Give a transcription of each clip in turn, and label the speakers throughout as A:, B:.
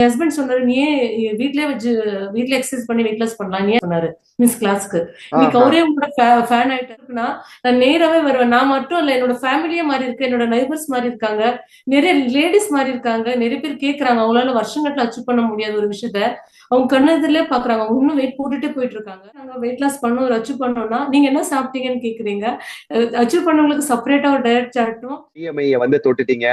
A: Husband சொன்னாரு, நீ ஏன் வீட்லயே எக்ஸசைஸ் பண்ணி வெயிட் லாஸ் பண்ணலாம் நீ சொன்னாரு மிஸ் கிளாஸ்க்கு. இன்னைக்கு
B: ஆஹா.
A: அவரே உங்களோட ஃபேன் ஆயிட்டாருன்னா நான் நேராவே வருவேன். நான் மட்டும் இல்ல, என்னோட ஃபேமிலியே மாறி இருக்கு, என்னோட நைபர்ஸ் மாறி இருக்காங்க, நிறைய லேடிஸ் மாறி இருக்காங்க. நிறைய பேர் கேக்குறாங்க, அவங்களால வருஷங்கள்ல அச்சீவ் பண்ண முடியாத ஒரு விஷயத்த அவங்க கண்ணெதிரிலே பாக்குறாங்க. அவங்க இன்னும் வெயிட் போட்டுட்டே போயிட்டு இருக்காங்க. நாங்க வெயிட் லாஸ் பண்ணோம், ஒரு அச்சீவ் பண்ணோம்னா நீங்க என்ன சாப்பிட்டீங்கன்னு கேக்குறீங்க. அச்சீவ் பண்ணவங்களுக்கு செப்பரேட்டா ஒரு டயட் சார்ட்டும்
B: இஎம்ஐ வந்து தொட்டுட்டீங்க.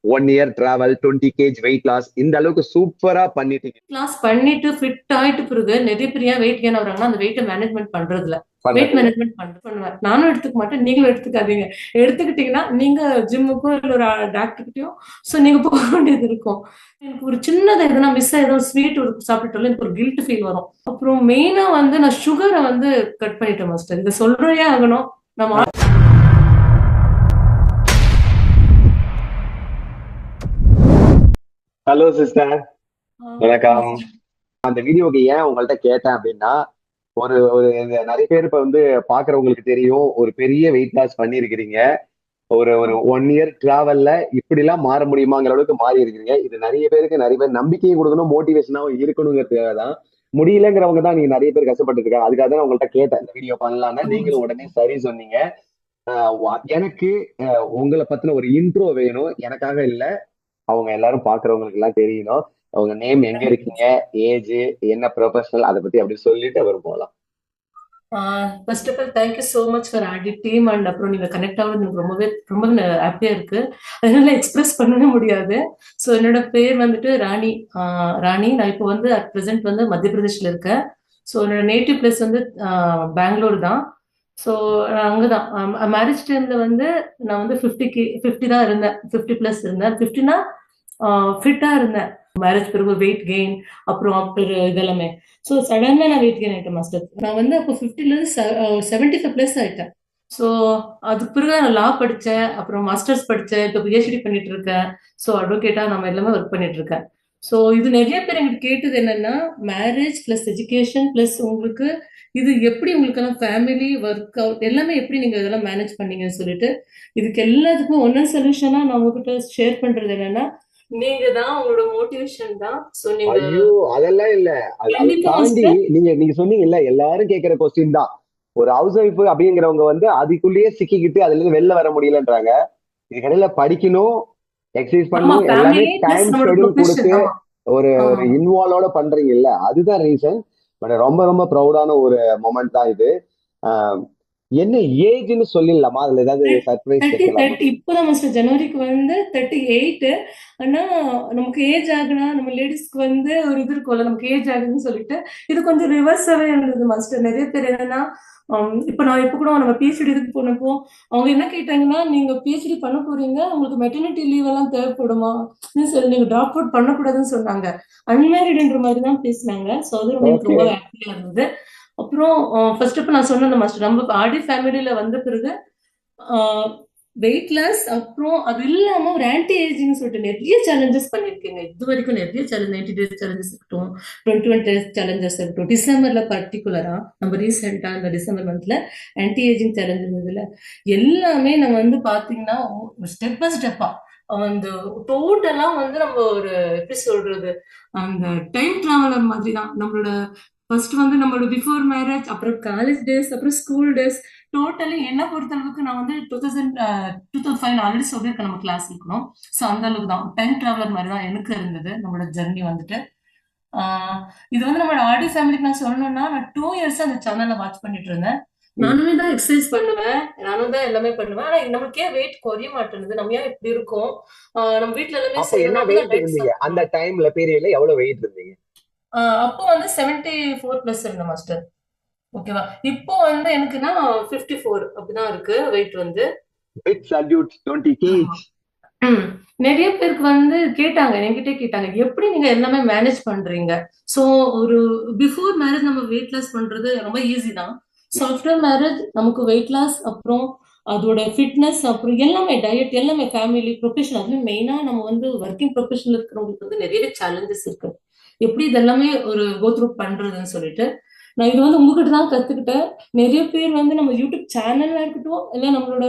B: 1 year travel, 20 kg weight loss, இந்த அளவுக்கு சூப்பரா பண்ணிட்டீங்க.
A: கிளாஸ் பண்ணிட்டு ஃபிட் ஆயிட்டு பிறகு நிறைய பேர் ஏன் வெயிட் கெயின் ஆகுறாங்கன்னா அந்த வெயிட் மேனேஜ்மெண்ட் பண்றதுல. வெயிட்
B: பண்ணதில்ல.
A: மேனேஜ்மெண்ட் பண்ணுவேன், நானும் எடுத்துக்க மாட்டேன், நீங்களும் எடுத்துக்காதீங்க. எடுத்துக்கிட்டீங்கன்னா நீங்க ஜிம்முக்கும் இல்ல ஒரு டாக்டர்கிட்டயும் சோ நீங்க போக வேண்டியது இருக்கும். எனக்கு ஒரு சின்னதா எதனா மிஸ் ஏதோ ஸ்வீட் சாப்பிட்டுட்டாலும் எனக்கு ஒரு கில்ட் ஃபீல் வரும். அப்புறம் மெயினா வந்து நான் சுகரை வந்து கட் பண்ணிட்டேன் மாஸ்டர். இதை சொல்றே ஆகணும். நம்ம
B: ஹலோ சிஸ்டர், வணக்கம்.
A: மாஸ்டர்
B: அந்த வீடியோக்கு ஏன் உங்கள்ட்ட கேட்டேன் அப்படின்னா, ஒரு ஒரு நிறைய பேர் இப்ப வந்து பாக்குறவங்களுக்கு தெரியும், ஒரு பெரிய வெயிட் லாஸ் பண்ணிருக்கிறீங்க. ஒரு ஒரு 1 இயர் டிராவல்ல இப்படி எல்லாம் மாற முடியுமாங்கிற அளவுக்கு மாறி இருக்கிறீங்க. இது நிறைய பேர் நம்பிக்கையும் கொடுக்கணும், மோட்டிவேஷனாவும் இருக்கணுங்கிறதுக்காக தான். முடியலங்கிறவங்க தான் நீங்க நிறைய பேர் கஷ்டப்பட்டு இருக்காங்க. அதுக்காக தான் உங்கள்ட்ட கேட்டேன் இந்த வீடியோ பண்ணலாம்னா, நீங்களும் உடனே சரி சொன்னீங்க. எனக்கு உங்களை பத்தின ஒரு இன்ட்ரோ வேணும். எனக்காக இல்ல, அவங்க எல்லாரும் பாக்குறவங்களுக்கு எல்லாம் தெரியணும். அவங்க நேம், எங்க இருக்கீங்க, ஏஜ் என்ன, ப்ரொஃபஷனல், அதை பத்தி அப்படி சொல்லிட்டு அவர் போகலாம்.
A: First of all thank you so much for Audi team. And அப்புறம் நீங்க கனெக்ட் ஆகுறது எனக்கு ரொம்பவே ரொம்ப ஹாப்பியா இருக்கு. அதனால எக்ஸ்பிரஸ் பண்ணவே முடியாது. ஸோ என்னோட பேர் வந்துட்டு ராணி. ராணி. நான் இப்போ வந்து அட் ப்ரெசென்ட் வந்து மத்திய பிரதேஷ்ல இருக்கேன். ஸோ என்னோட நேட்டிவ் பிளேஸ் வந்து பெங்களூர் தான். ஸோ அங்கதான் மேரேஜ் டைம்ல வந்து நான் வந்து 50 தான் இருந்தேன், 50+ இருந்தேன். 50னா ஃபிட்டா இருந்தேன். மேரேஜ் பிறகு வெயிட் கெயின், அப்புறம் ஆஃப்டர் இதெல்லாமே. ஸோ சடனா நான் வெயிட் கெயின் ஆயிட்டேன் மாஸ்டர். நான் வந்து அப்போ 50ல இருந்து 75+ ஆயிட்டேன். ஸோ அதுக்கு பிறகு நான் லா படித்தேன், அப்புறம் மாஸ்டர்ஸ் படித்தேன், இப்போ பிஹெச்டி பண்ணிட்டு இருக்கேன். ஸோ அட்வொகேட்டா நம்ம எல்லாமே ஒர்க் பண்ணிட்டு இருக்கேன். ஸோ இது நிறைய பேர் எங்களுக்கு கேட்டது என்னன்னா, மேரேஜ் பிளஸ் எஜுகேஷன் பிளஸ் உங்களுக்கு இது எப்படி உங்களுக்கெல்லாம் ஃபேமிலி ஒர்க் அவுட் எல்லாமே எப்படி நீங்க இதெல்லாம் மேனேஜ் பண்ணீங்கன்னு சொல்லிட்டு, இதுக்கு எல்லாத்துக்கும் ஒன்ன சொல்யூஷனா நான் உங்ககிட்ட ஷேர் பண்றது என்னன்னா, நீங்க தான் உங்களோட மோட்டிவேஷன் தான். சோ நீங்க
B: ஐயோ, அதெல்லாம் இல்ல. அதை
A: கண்டிப்பா
B: தாண்டி
A: மாஸ்டர்.
B: நீங்க நீங்க சொன்னீங்கல்ல, எல்லாரும் கேட்கிற கொஸ்டின் தான். ஒரு ஹவுஸ் ஒய்ஃப் அப்படிங்கிறவங்க வந்து அதுக்குள்ளேயே சிக்கிக்கிட்டு அதுல இருந்து வெளில வர முடியலன்றாங்க. இது கடையில படிக்கணும், எக்ஸசைஸ்
A: ஆமா,
B: பண்ணணும், எல்லாமே
A: ஃபேமிலி பிளஸ்
B: டைம்
A: நம்மளோட
B: ஷெட்யூல்
A: ப்ரொஃபஷன்.
B: கொடுத்து
A: ஆமா.
B: ஒரு ஒரு
A: ஆமா.
B: இன்வால்வோட பண்றீங்கல்ல, அதுதான் ரீசன். பட் ரொம்ப ரொம்ப ப்ரௌடான ஒரு மொமெண்ட் தான் இது. ஆஹ் என்ன ஏஜ்னு சொல்லிடலாமா? அதுல ஏதாவது சர்ப்ரைஸ்
A: தேர்ட்டி
B: வைக்கலாமா?
A: தேர்ட்டி இப்போதான் மாஸ்டர் ஜனவரிக்கு வந்து 38. ஆனா நமக்கு ஏஜ் ஆகுனா நம்ம லேடிஸ்க்கு வந்து ஒரு இது இருக்கும்ல, நமக்கு ஏஜ் ஆகுதுன்னு சொல்லிட்டு இது கொஞ்சம் ரிவர்ஸாவே இருந்தது மாஸ்டர். நிறைய பேர் என்னன்னா, இப்ப நான் இப்ப கூட நம்ம பிஹெச்டி இதுக்கு போனப்போ அவங்க என்ன கேட்டாங்கன்னா, நீங்க பிஹெச்டி பண்ண போறீங்க, உங்களுக்கு மெட்டர்னிட்டி லீவ் எல்லாம் தேவைப்படுமா சொல்லி நீங்க டிராப் அவுட் பண்ணக்கூடாதுன்னு சொன்னாங்க. அன்மேரிட்ன்ற மாதிரி தான் பேசினாங்க. ஸோ அது ரொம்ப எனக்கு
B: ஓகே.
A: ரொம்ப ஹாப்பியா இருந்தது. அப்புறம் ஃபர்ஸ்ட் ஆஃப் நான் சொன்னேன் மாஸ்டர், நம்ம ஆடி ஃபேமிலியில வந்த பிறகு வெயிட் லாஸ், அப்புறம் அது இல்லாம ஒரு ஆன்டி ஏஜிங் சொல்லிட்டு நிறைய சேலஞ்சஸ் பண்ணிருக்கீங்க. இது வரைக்கும் நிறைய சேலஞ்ச், 90 டேஸ் சேலஞ்சஸ் இருக்கட்டும், 21 டேஸ் சேலஞ்சஸ் இருக்கட்டும், டிசம்பர்ல பர்டிகுலரா நம்ம ரீசெண்டா இந்த டிசம்பர் மந்த்ல ஆன்டி ஏஜிங் சேலஞ்ச் இருந்ததுல எல்லாமே நம்ம வந்து பாத்தீங்கன்னா ஸ்டெப் பை ஸ்டெப்பா அந்த டோட்டலா வந்து நம்ம ஒரு எப்படி சொல்றது, அந்த டைம் டிராவலர் மாதிரி தான் நம்மளோட. ஃபர்ஸ்ட் வந்து நம்மளோட பிஃபோர் மேரேஜ், அப்புறம் காலேஜ் டேஸ், அப்புறம் ஸ்கூல் டேஸ், டோட்டலி என்ன பொறுத்த அளவுக்கு நான் வந்து 2005 ஆல்ரெடி சொல்லியிருக்கேன் நம்ம கிளாஸ் இருக்கணும். ஸோ அந்த அளவுக்கு தான் டைம் டிராவலர் மாதிரி தான் எனக்கு இருந்தது நம்மளோட ஜெர்னி வந்துட்டு. ஆஹ் இது வந்து நம்மளோட ஆடி ஃபேமிலிக்கு நான் சொல்லணும்னா, நான் 2 இயர்ஸ் அந்த சேனலை வாட்ச் பண்ணிட்டு இருந்தேன். நானுமே தான் எக்ஸசைஸ் பண்ணுவேன், நானும் தான் எல்லாமே பண்ணுவேன். ஆனா நமக்கு ஏன் வெயிட் குறைய மாட்டேங்குது, நம்ம ஏன் இப்படி இருக்கோம், நம்ம வீட்ல எல்லாமே
B: அப்ப என்ன
A: செய்யறோம், நம்ம தான்
B: வெயிட்
A: டயட்
B: இருந்தீங்க அந்த
A: சாப்பிடுறோம்.
B: டைம்ல, பீரியட்ல எவ்வளவு வெயிட் இருந்தீங்க?
A: அப்போ வந்து 74+ இருந்தேன் மாஸ்டர். ஓகேவா. இப்போ வந்து எனக்குன்னா 54 அப்படிதான் இருக்கு வெயிட் வந்து.
B: பிக் சல்யூட், 20
A: ஆமா.
B: கேஜ்.
A: நிறைய பேருக்கு வந்து கேட்டாங்க, என்கிட்ட கேட்டாங்க, எப்படி நீங்க எல்லாமே மேனேஜ் பண்றீங்க. சோ ஒரு பிஃபோர் மேரேஜ் நம்ம வெயிட் லாஸ் பண்றது ரொம்ப ஈஸி தான். ஸோ ஆஃப்டர் மேரேஜ் நமக்கு வெயிட் லாஸ், அப்புறம் அதோட ஃபிட்னஸ், அப்புறம் எல்லாமே டயட், எல்லாமே ஃபேமிலி ப்ரொஃபஷன், அதுவும் மெயினா நம்ம வந்து ஒர்க்கிங் ப்ரொஃபஷன்ல இருக்கிறவங்களுக்கு வந்து நிறைய சேலஞ்சஸ் இருக்கு. எப்படி இதெல்லாமே ஒரு கோ த்ரூ பண்றதுன்னு சொல்லிட்டு நான் இது வந்து உங்ககிட்ட தான் கத்துக்கிட்டேன். நிறைய பேர் வந்து நம்ம யூடியூப் சேனல்ல இருக்கட்டும், இல்ல நம்மளோட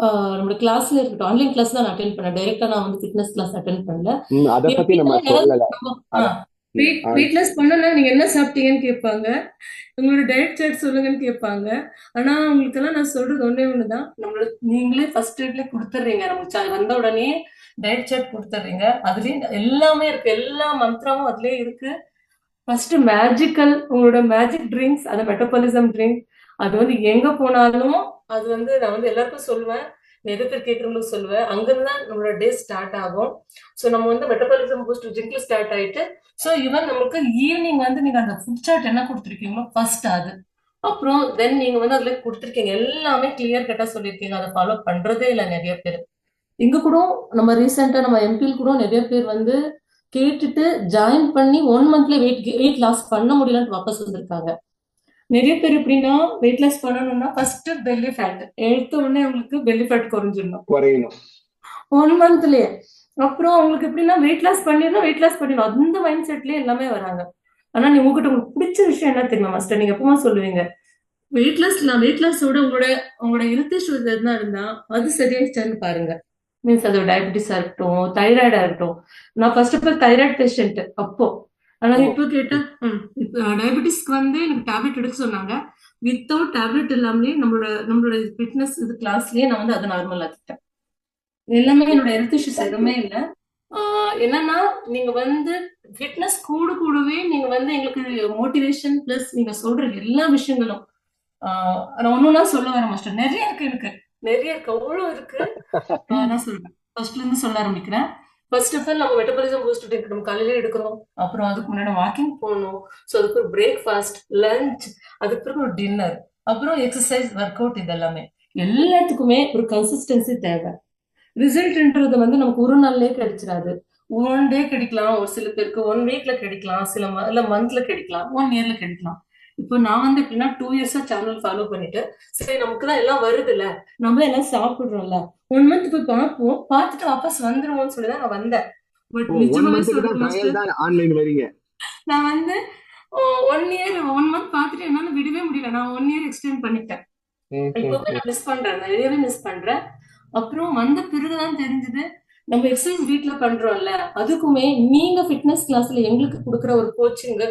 A: நம்மளோட கிளாஸ்ல இருக்கட்டும், ஆன்லைன் கிளாஸ் தான் நான் அட்டென்ட் பண்ணேன். டைரக்டா நான் வந்து ஃபிட்னஸ் கிளாஸ் அட்டென்ட் பண்ணல.
B: அத பத்தி
A: எப்படின்னா
B: நம்ம
A: யாராவது
B: சொல்லல.
A: நம்ம
B: அத
A: வெயிட் லாஸ் பண்ணனா நீங்க என்ன சாப்பிட்டீங்கன்னு கேட்பாங்க. உங்களோட டயட் சார்ட் சொல்லுங்கன்னு கேட்பாங்க. ஆனா உங்களுக்கெல்லாம் நான் சொல்றது ஒண்ணே ஒண்ணுதான். நம்மளோட நீங்களே ஃபர்ஸ்ட் எய்ட்லயே கொடுத்துட்றீங்க. நமக்கு வந்த உடனே டயட் சார்ட் கொடுத்துட்றீங்க. அதுலயே எல்லாமே இருக்கு. எல்லா மந்த்ராவும் அதுலயே இருக்கு. ஃபர்ஸ்ட் மேஜிக்கல் உங்களோட மேஜிக் ட்ரிங்க்ஸ், அந்த மெட்டபாலிசம் ட்ரிங்க், அது வந்து எங்க போனாலும் அது வந்து நான் வந்து எல்லாருக்கும் சொல்லுவேன். நிறைய பேர் கேட்கறவங்களுக்கு சொல்லுவேன். அங்கிருந்து தான் நம்மளோட டே ஸ்டார்ட் ஆகும். ஸோ நம்ம வந்து மெட்டபாலிசம் பூஸ்ட் ட்ரிங்க்ல ஸ்டார்ட் ஆயிட்டு, ஸோ ஈவன் நமக்கு ஈவினிங் வந்து நீங்க அந்த ஃபுட் சார்ட் என்ன கொடுத்துருக்கீங்களோ ஃபர்ஸ்ட் அது. அப்புறம் தென் நீங்க வந்து அதுல கொடுத்துருக்கீங்க எல்லாமே கிளியர் கட்டா சொல்லியிருக்கீங்க. அதை ஃபாலோ பண்றதே இல்லை நிறைய பேர். இங்க கூட நம்ம ரீசெண்டா நம்ம எம்பியில் கூட நிறைய பேர் வந்து கேட்டுட்டு ஜாயின் பண்ணி 1 மந்த்ல வெயிட் லாஸ் பண்ண முடியலன்னு வாபஸ் வந்திருக்காங்க. நிறைய பேர் எப்படின்னா வெயிட் லாஸ் பண்ணணும்னா ஃபர்ஸ்ட் பெல்லி ஃபேட் எடுத்த உடனே அவங்களுக்கு பெல்லி ஃபேட் குறைஞ்சிடணும்
B: குறையணும்.
A: 1 மந்த்லயே. அப்புறம் அவங்களுக்கு எப்படின்னா வெயிட் லாஸ் பண்ணிடணும், வெயிட் லாஸ் பண்ணிடணும், அந்த மைண்ட் செட்லயே எல்லாமே வராங்க. ஆனா நீ உங்ககிட்ட உங்களுக்கு பிடிச்ச விஷயம் என்ன தெரியுமா மாஸ்டர்? நீங்க எப்பவுமே சொல்லுவீங்க வெயிட் லாஸோட உங்களோட உங்களோட ஹெல்த் இஷ்யூஸ் எதுனா இருந்தா அது சரியாயிடுச்சான்னு பாருங்க. மீன்ஸ் அது டயபிட்டிஸா இருக்கட்டும், தைராய்டா இருக்கட்டும். நான் first of all thyroid patient அப்போ. ஆனா
B: ஓ,
A: இப்போ கேட்டா இப்போ டயபிட்டிஸ்க்கு வந்து எனக்கு டேப்லெட் எடுக்க சொன்னாங்க. வித்தவுட் டேப்லெட் இல்லாமலே நம்மளோட ஃபிட்னஸ் இது கிளாஸ்லயே நான் வந்து அதை நார்மல் ஆக்கிட்டேன். எல்லாமே என்னோட ஹெல்த் இஷ்யூஸ் எதுவுமே இல்லை. என்னன்னா நீங்க வந்து ஃபிட்னஸ் கூடவே நீங்க வந்து எங்களுக்கு மோட்டிவேஷன் பிளஸ் நீங்க சொல்ற எல்லா விஷயங்களும் நான் ஒண்ணுன்னா சொல்ல வரேன் மாஸ்டர். நிறைய இருக்கு எனக்கு. நிறைய இருக்கு. அவ்வளவு இருக்கு. நான் சொல்றேன். ஃபர்ஸ்ட்ல இருந்து சொல்ல ஆரம்பிக்கிறேன். ஃபர்ஸ்ட் ஆஃப் ஆல் நம்ம மெட்டபாலிசம் பூஸ்ட் ட்ரிங்க் நம்ம காலையில எடுக்கிறோம். அப்புறம் அதுக்கு முன்னாடி வாக்கிங் போகணும். ஸோ அதுக்கு ஒரு பிரேக்ஃபாஸ்ட், லஞ்ச், அதுக்கு பிறகு ஒரு டின்னர், அப்புறம் எக்ஸசைஸ், ஒர்க் அவுட், இது எல்லாமே எல்லாத்துக்குமே ஒரு கன்சிஸ்டன்சி தேவை. ரிசல்ட்ன்றது வந்து நமக்கு ஒரு நாள்லயே கிடைச்சிடாது. 1 டே கிடைக்கலாம், ஒரு சில பேருக்கு 1 வீக்ல கிடைக்கலாம், இல்ல மந்த்ல கிடைக்கலாம், 1 இயர்ல கிடைக்கலாம். இப்போ நான் வந்து எப்படின்னா 2 இயர்ஸா சேனல் ஃபாலோ பண்ணிட்டு சரி நமக்கு தான் எல்லாம் வருது இல்ல, நம்ம எல்லாம் சாப்பிடுறோம்ல, 1 மந்த் போய் பார்ப்போம், பார்த்துட்டு வாபஸ் வந்துருவோம்னு சொல்லிதான் நான் வந்தேன். பட்
B: ஓ, ஒன்
A: நிஜமாவே
B: மந்த்துக்கு தான்
A: சொல்றேன்
B: ட்ரையல்
A: மாஸ்டர்,
B: தான் ஆன்லைன் வரீங்க?
A: நான் வந்து 1 மந்த் பார்த்துட்டு என்னால விடவே முடியல. நான் 1 இயர் எக்ஸ்டெண்ட் பண்ணிட்டேன்.
B: ம், ம்,
A: இப்பவே
B: ம்.
A: நான் மிஸ் பண்றேன், நிறையவே மிஸ் பண்றேன். அப்புறம் வந்த பிறகுதான் தெரிஞ்சது நம்ம எக்ஸசைஸ் வீட்ல பண்றோம்ல, அதுக்குமே நீங்க ஃபிட்னஸ் கிளாஸ்ல எங்களுக்கு கொடுக்குற ஒரு கோச்சிங்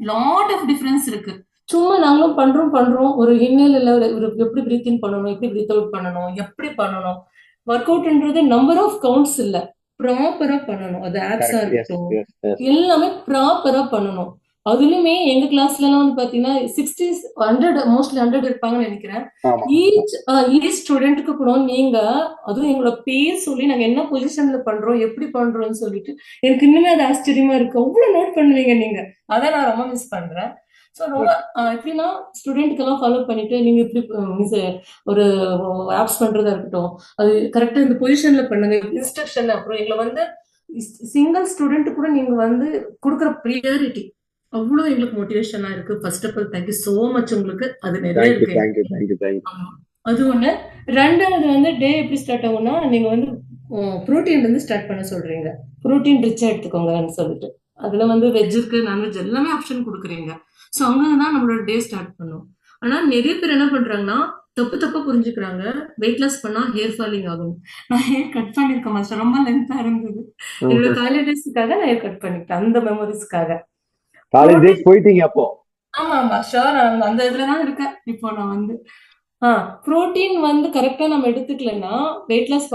A: லாட் ஆஃப் டிஃபரன்ஸ் இருக்கு. சும்மா நாங்களும் பண்றோம் ஒரு இன்ஹேல் இல்ல ஒரு எப்படி பிரீத் இன் பண்ணணும், எப்படி பிரீத் அவுட் பண்ணணும், எப்படி பண்ணணும். ஒர்க் அவுட்ன்றது நம்பர் ஆஃப் கவுண்ட்ஸ் இல்ல, ப்ராப்பரா பண்ணணும். அது ஆப்ஸா
B: கரெக்ட். எஸ்,
A: இருக்கட்டும்,
B: எஸ், எஸ்.
A: எல்லாமே ப்ராப்பரா பண்ணணும். அதுலயுமே எங்க கிளாஸ்ல எல்லாம் வந்து பாத்தீங்கன்னா 60 100 மோஸ்ட்லி 100 இருப்பாங்கன்னு நினைக்கிறேன்.
B: ஆமா.
A: ஈச் ஸ்டூடெண்ட்டுக்கு கூட நீங்க அதுவும் எங்களோட பேர் சொல்லி நாங்க என்ன பொசிஷன்ல பண்றோம், எப்படி பண்றோம்னு சொல்லிட்டு எனக்கு இன்னுமே அது ஆச்சரியமா இருக்கு. அவ்வளவு நோட் பண்ணுவீங்க நீங்க. அதை நான் ரொம்ப மிஸ் பண்றேன். ஸோ ரொம்ப எப்படின்னா ஸ்டூடெண்ட்க்கு எல்லாம் ஃபாலோ பண்ணிட்டு நீங்க இப்படி மீன்ஸ் ஒரு ஆப்ஸ் பண்றதா இருக்கட்டும், அது கரெக்டா இந்த பொசிஷன்ல பண்ணுங்க இன்ஸ்ட்ரக்ஷன். அப்புறம் எங்களை வந்து சிங்கிள் ஸ்டூடெண்ட் கூட நீங்க வந்து கொடுக்குற ப்ரியாரிட்டி அவ்வளவு எங்களுக்கு மோட்டிவேஷனா இருக்கு. First of all thank you so much. உங்களுக்கு அது நிறைய
B: தேங்க்யூ,
A: இருக்கு.
B: Thank you, thank you, thank you.
A: ஆமா. அது ஒண்ணு. ரெண்டாவது வந்து டே எப்படி ஸ்டார்ட் ஆகும்னா நீங்க வந்து புரோட்டீன்ல இருந்து ஸ்டார்ட் பண்ண சொல்றீங்க. புரோட்டீன் ரிச்சா எடுத்துக்கோங்கன்னு சொல்லிட்டு அதுல வந்து வெஜ் இருக்கு, நான்வெஜ் எல்லாமே ஆப்ஷன் கொடுக்குறீங்க. ஸோ அங்கதான் நம்மளோட டே ஸ்டார்ட் பண்ணும். ஆனா நிறைய பேர் என்ன பண்றாங்கன்னா தப்பா புரிஞ்சுக்கிறாங்க. வெயிட் லாஸ் பண்ணா ஹேர் ஃபாலிங் ஆகும். நான் ஹேர் கட் பண்ணிருக்கேன் மாஸ்டர், ரொம்ப லென்த்தா இருந்தது. என்னோட காலேஜ் டேஸ்க்காக நான் ஹேர் கட் பண்ணிட்டேன், அந்த மெமரிஸ்க்காக.
B: காலேஜ்
A: புரோட்டீன்,
B: டேஸ் போயிட்டீங்க அப்போ?
A: ஆமா ஷோர், நான் அந்த இதுலதான் இருக்கேன் இப்போ. நான் வந்து புரோட்டீன் வந்து கரெக்டா நம்ம எடுத்துக்கலன்னா வெயிட் லாஸ்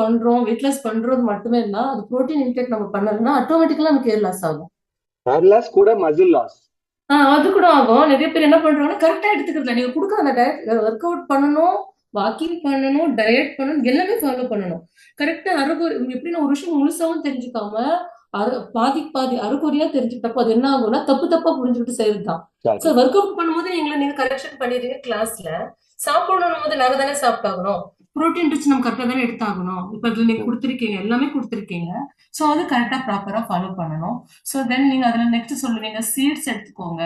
A: பண்றது மட்டுமே இல்ல, அது புரோட்டீன் இன்டேக் நம்ம பண்ணலன்னா ஆட்டோமேட்டிக்கலா நமக்கு ஹேர் லாஸ் ஆகும்.
B: ஹேர் லாஸ் கூட மசில் லாஸ்.
A: அது கூட ஆகும். நிறைய பேர் என்ன பண்றாங்கன்னா கரெக்டா எடுத்துக்கிறதுல நீங்க கொடுக்குற அந்த டயட், ஒர்க் அவுட் பண்ணணும், வாக்கிங் பண்ணணும், டயட் பண்ணணும், எல்லாமே ஃபாலோ பண்ணணும். கரெக்டா அரைகுறை எப்படின்னா ஒரு விஷயம் முழுசாவும் தெரிஞ்சுக்காம பாதி அரைகுறையா தெரிஞ்சுக்கிட்டப்போ அது என்ன ஆகும்னா தப்பா புரிஞ்சுக்கிட்டு செய்யறதுதான். சோ
B: சரி.
A: ஒர்க் அவுட் பண்ணும்போது எங்களை நீங்க கரெக்ஷன் பண்ணிடுறீங்க கிளாஸ்ல. சாப்பிடணும் போது நாங்க தானே சாப்பிட்டாகணும். புரோட்டீன் ரிச் நம்ம கரெக்டா தானே எடுத்தாகணும். இப்ப இதுல நீங்க
B: ம்.
A: கொடுத்துருக்கீங்க, எல்லாமே கொடுத்துருக்கீங்க. சோ அது கரெக்டா ப்ராப்பரா ஃபாலோ பண்ணணும். சோ தென் நீங்க அதுல நெக்ஸ்ட் சொல்லுவீங்க சீட்ஸ் எடுத்துக்கோங்க,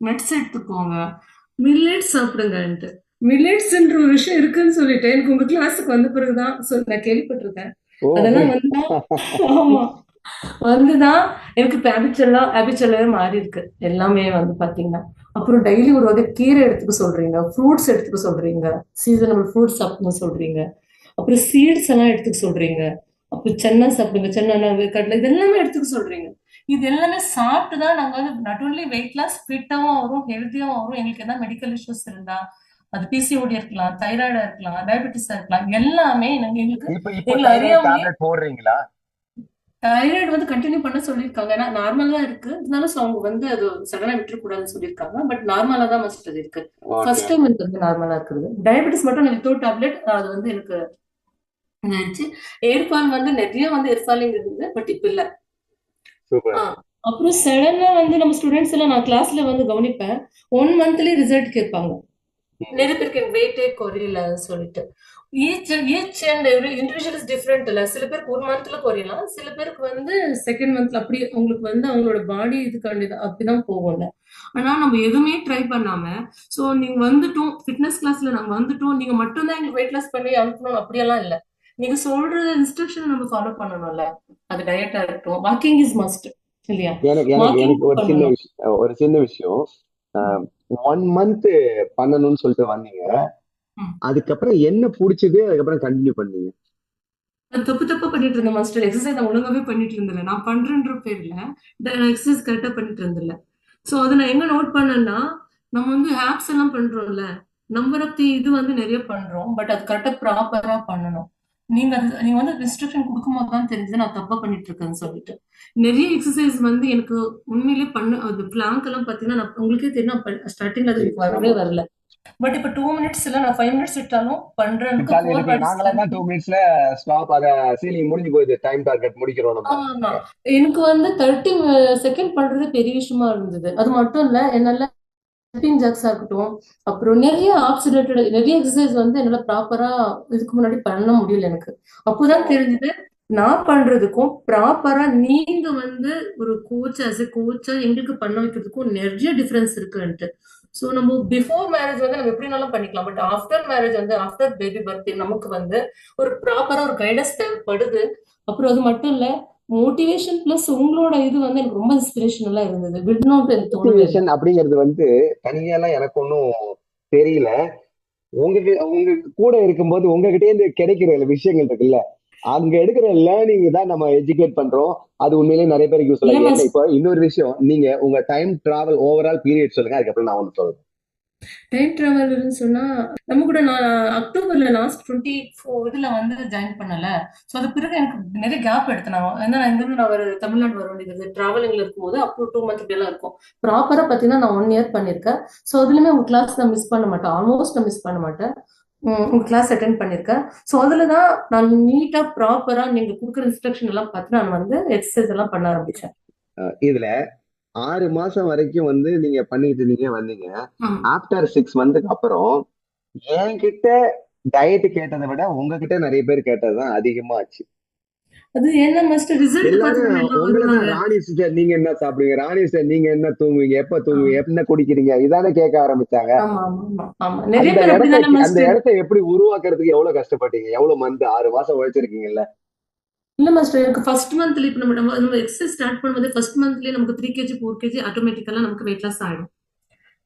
A: நட்ஸ் எடுத்துக்கோங்க, மில்லட்ஸ் சாப்பிடுங்கன்ட்டு. மில்லட்ஸ்ன்ற ஒரு விஷயம் இருக்குன்னு சொல்லிட்டு எனக்கு உங்க கிளாஸுக்கு வந்த பிறகுதான் நான் கேள்விப்பட்டிருக்கேன்.
B: ஓ,
A: அதெல்லாம்
B: அப்படி.
A: வந்து ஆமா, வந்துதான் எனக்கு இப்ப ஹேபிச்சுவலாவே மாறி இருக்கு எல்லாமே வந்து பாத்தீங்கன்னா. அப்புறம் டெய்லி ஒரு வகை கீரை எடுத்துக்க சொல்றீங்க, ஃப்ரூட்ஸ் எடுத்துக்க சொல்றீங்க, சீசனபிள் ஃப்ரூட்ஸ் சாப்பிடணும் சொல்றீங்க. அப்புறம் சீட்ஸ் எல்லாம் எடுத்துக்க சொல்றீங்க. அப்புறம் சென்னா சாப்பிடுங்க, சென்னா கடலை இது எல்லாமே எடுத்துக்க சொல்றீங்க. இது எல்லாமே சாப்பிட்டு தான் நாங்க வந்து நாட் ஒன்லி வெயிட் லாஸ் ஃபிட்டாவும் ஆகும், ஹெல்த்தியாவும் ஆகும். எங்களுக்கு எதாவது மெடிக்கல் இஷ்யூஸ் இருந்தா அது பிசிஓடி இருக்கலாம், தைராய்டா இருக்கலாம், டயபெட்டிஸா இருக்கலாம், எல்லாமே எங்களுக்கு
B: இப்போ
A: எங்களை
B: தைராய்டு
A: அறியாமலே
B: டேப்லெட் போடுறீங்களா?
A: தைராய்டு வந்து கண்டினியூ பண்ண சொல்லியிருக்காங்க. ஏன்னா நார்மலா தான் இருக்கு. இருந்தாலும் அவங்க வந்து அது சடனா விட்டுறக்கூடாதுன்னு சொல்லியிருக்காங்க. பட் நார்மலா தான் மஸ்ட் அது இருக்கு.
B: ஓகே.
A: ஃபர்ஸ்ட் டைம் எனக்கு வந்து நார்மலா இருக்குது. டயபெட்டிஸ் மட்டும் நான் வித்தவுட் டேப்லெட் அது வந்து எனக்கு இதாச்சு. ஏர்ஃபால் வந்து நிறைய வந்து ஏர்ஃபாலிங் இருந்தது. பட் இப்ப இல்ல. ஆ.
B: சூப்பர்.
A: அப்புறம் சடனா வந்து நம்ம ஸ்டூடெண்ட்ஸ் எல்லாம் நான் கிளாஸ்ல வந்து கவனிப்பேன். 1 மந்த்லயே ரிசல்ட் கேட்பாங்க. நிறைய பேருக்கு என் வெயிட்டே குறையல சொல்லிட்டு. Each and every individual is different இல்ல. சில பேருக்கு 1 மந்த்ல குறையலாம். சில பேருக்கு வந்து செகண்ட் மந்த்ல அப்படி உங்களுக்கு வந்து அவங்களோட பாடி இதுக்காண்டி அப்படிதான் போகும்ல. ஆனா நம்ம எதுவுமே ட்ரை பண்ணாம, சோ நீங்க வந்துட்டோம் ஃபிட்னஸ் கிளாஸ்ல நாங்க வந்துட்டோம். நீங்க மட்டும் தான் எங்களுக்கு வெயிட் லாஸ் பண்ணி அனுப்பணும் அப்படியெல்லாம் இல்ல. நீங்க சொல்ற இன்ஸ்ட்ரக்ஷன் நம்ம ஃபாலோ பண்ணணும்ல. அது டயட்டா இருக்கட்டும். வாக்கிங் இஸ் மஸ்ட் இல்லையா?
B: எனக்கு எனக்கு
A: வாக்கிங்
B: எனக்கு
A: பண்ணணும்.
B: ஒரு சின்ன விஷயம்.
A: ம்.
B: 1 மந்த் பண்ணணும்னு சொல்லிட்டு வந்தீங்க.
A: ம்.
B: அதுக்கப்புறம் என்ன புடிச்சது? அதுக்கப்புறம் கண்டினியூ பண்ணீங்க?
A: நான் தப்பு தப்பா பண்ணிட்டு இருந்தேன் மாஸ்டர். எக்ஸசைஸ் நான் ஒழுங்காவே பண்ணிட்டு இருந்தேன். நான் பண்றேன்ற பேர்ல எக்ஸசைஸ் கரெக்டா பண்ணிட்டு இருந்தேன். சோ அதை நான் எங்க நோட் பண்ணேன்னா, நம்ம வந்து ஆப்ஸ் எல்லாம் பண்றோம்ல, நம்பர் ஆஃப் தி இது வந்து நிறைய பண்றோம். பட் அது கரெக்டா ப்ராப்பரா பண்ணணும். நீங்க வந்து இன்ஸ்ட்ரக்ஷன் கொடுக்கும்போது தான் தெரிஞ்சது நான் தப்பா பண்ணிட்டு இருக்கேன்னு சொல்லிட்டு. நிறைய எக்ஸசைஸ் வந்து எனக்கு உண்மையிலேயே அது பிளாங்க் எல்லாம் பாத்தீங்கன்னா உங்களுக்கே தெரியும் ஸ்டார்டிங்ல அது எனக்கு வரவே
B: ஆமா.
A: வரல. பட் இப்ப 2 மினிட்ஸ் இல்ல நான் 5 மினிட்ஸ் விட்டாலும் பண்றேனுக்கு
B: விட்டாலும்
A: ஃபோர்
B: எனக்கு நாங்களாம் தான் 2 மினிட்ஸ்ல ஸ்டாப், அத சீலிங் முடிஞ்சு போகுது, டைம் டார்கெட் முடிக்கிறோம் நம்ம.
A: ஆமா. எனக்கு வந்து 30 செகண்ட் பண்றது பெரிய விஷயமா இருந்தது. அது மட்டும் இல்ல, என்னால ஜம்பிங் ஜாக்ஸா இருக்கட்டும், அப்புறம் நிறைய ஆப்ஸ் ரிலேட்டட் நிறைய எக்ஸசைஸ் வந்து என்னால ப்ராப்பரா இதுக்கு முன்னாடி பண்ண முடியல எனக்கு. அப்போதான் தெரிஞ்சது, நான் பண்றதுக்கும் ப்ராப்பரா நீங்க வந்து ஒரு கோச் ஆஸ் எ கோச்சா எங்களுக்கு பண்ண வைக்கிறதுக்கும் நிறைய டிஃபரன்ஸ் இருக்குன்ட்டு. சோ நம்ம பிஃபோர் மேரேஜ் வந்து நம்ம எப்படினாலும் பண்ணிக்கலாம். பட் ஆஃப்டர் மேரேஜ் வந்து ஆஃப்டர் பேபி பர்த் நமக்கு வந்து ஒரு ப்ராப்பரா ஒரு கைடன்ஸ் தேவைப்படுது. அப்புறம் அது மட்டும் இல்ல, மோட்டிவேஷன் பிளஸ் உங்களோட இது வந்து எனக்கு ரொம்ப இன்ஸ்பிரேஷனலா இருந்தது. விடணும்னு எனக்கு தோணவே இல்லை.
B: மோட்டிவேஷன் அப்படிங்கிறது வந்து தனியாலாம் எனக்கு ஒன்றும் தெரியல. உங்க கூட இருக்கும்போது உங்ககிட்ட இருந்து கிடைக்கிற விஷயங்கள் இருக்குல்ல, அங்க எடுக்கிற லேர்னிங் தான் நம்ம எஜுகேட் பண்றோம். அது உண்மையிலேயே நிறைய பேருக்கு யூஸ்
A: இல்ல
B: ஆகும். என்ன
A: மாஸ்டர்.
B: இப்போ இன்னொரு விஷயம், நீங்க உங்க டைம் டிராவல் ஓவரால் பீரியட் சொல்லுங்க, அதுக்கப்புறம் நான் ஒன்று சொல்றேன்.
A: டைம் டிராவல்னு சொன்னா நம்ம கூட நான் அக்டோபர்ல லாஸ்ட் 24 இதுல வந்து ஜாயின் பண்ணல. சோ அது பிறகு எனக்கு நிறைய கேப் எடுத்தேன். ஏன்னா நான் இங்கிருந்து நான் தமிழ்நாடு வர வேண்டியது டிராவலிங்ல இருக்கும்போது அப்போ 2 மந்த் இப்படி எல்லாம் இருக்கும். ப்ராப்பரா பாத்தீங்கன்னா நான் 1 இயர் பண்ணிருக்கேன். சோ அதுலயுமே உங்க கிளாஸ் நான் மிஸ் பண்ண மாட்டேன். ஆல்மோஸ்ட் நான் மிஸ் பண்ண மாட்டேன். உங்க கிளாஸ் அட்டென்ட் பண்ணிருக்கேன். சோ அதுலதான் நான் நீட்டா ப்ராப்பரா நீங்க கொடுக்குற இன்ஸ்ட்ரக்ஷன் எல்லாம் பார்த்து நான் வந்து எக்ஸசைஸ் எல்லாம் பண்ண ஆரம்பிச்சேன்.
B: இதுல 6 மாசம் வரைக்கும் வந்து நீங்க பண்ணிட்டு இருந்தீங்க வந்தீங்க.
A: ஆமா.
B: ஆஃப்டர் 6 மந்த்துக்கு அப்புறம் என்கிட்ட டயட் கேட்டதை விட உங்ககிட்ட நிறைய பேர் கேட்டதுதான் அதிகமா ஆச்சு.
A: அது என்ன மாஸ்டர் ரிசல்ட்
B: எல்லாரும்
A: பார்த்துட்டு எல்லாம்
B: உங்களை தான்,
A: வருவாங்க.
B: ராணி சிஸ்டர் நீங்க என்ன சாப்பிடுவீங்க, ராணி சிஸ்டர் நீங்க என்ன தூங்குவீங்க, எப்ப தூங்குவீங்க, என்ன குடிக்கிறீங்க, இதானே கேட்க ஆரம்பிச்சாங்க.
A: ஆமா ஆமா ஆமா ஆமா நிறைய பேர் அப்படிதானே
B: அந்த
A: மாஸ்டர்.
B: இடத்தை எப்படி உருவாக்குறதுக்கு எவ்வளவு கஷ்டப்பட்டீங்க? எவ்வளவு மந்த், 6 மாசம் உழைச்சிருக்கீங்கல்ல?
A: இல்ல மாஸ்டர் எனக்கு ஃபர்ஸ்ட் மந்த்ல இப்ப நம்ம எக்ஸசைஸ் ஸ்டார்ட் பண்ணும்போது ஃபர்ஸ்ட் மந்த்லயே நமக்கு 3 kg 4 kg ஆட்டோமேட்டிக்கலா நமக்கு வெயிட் லாஸ் ஆயிடும்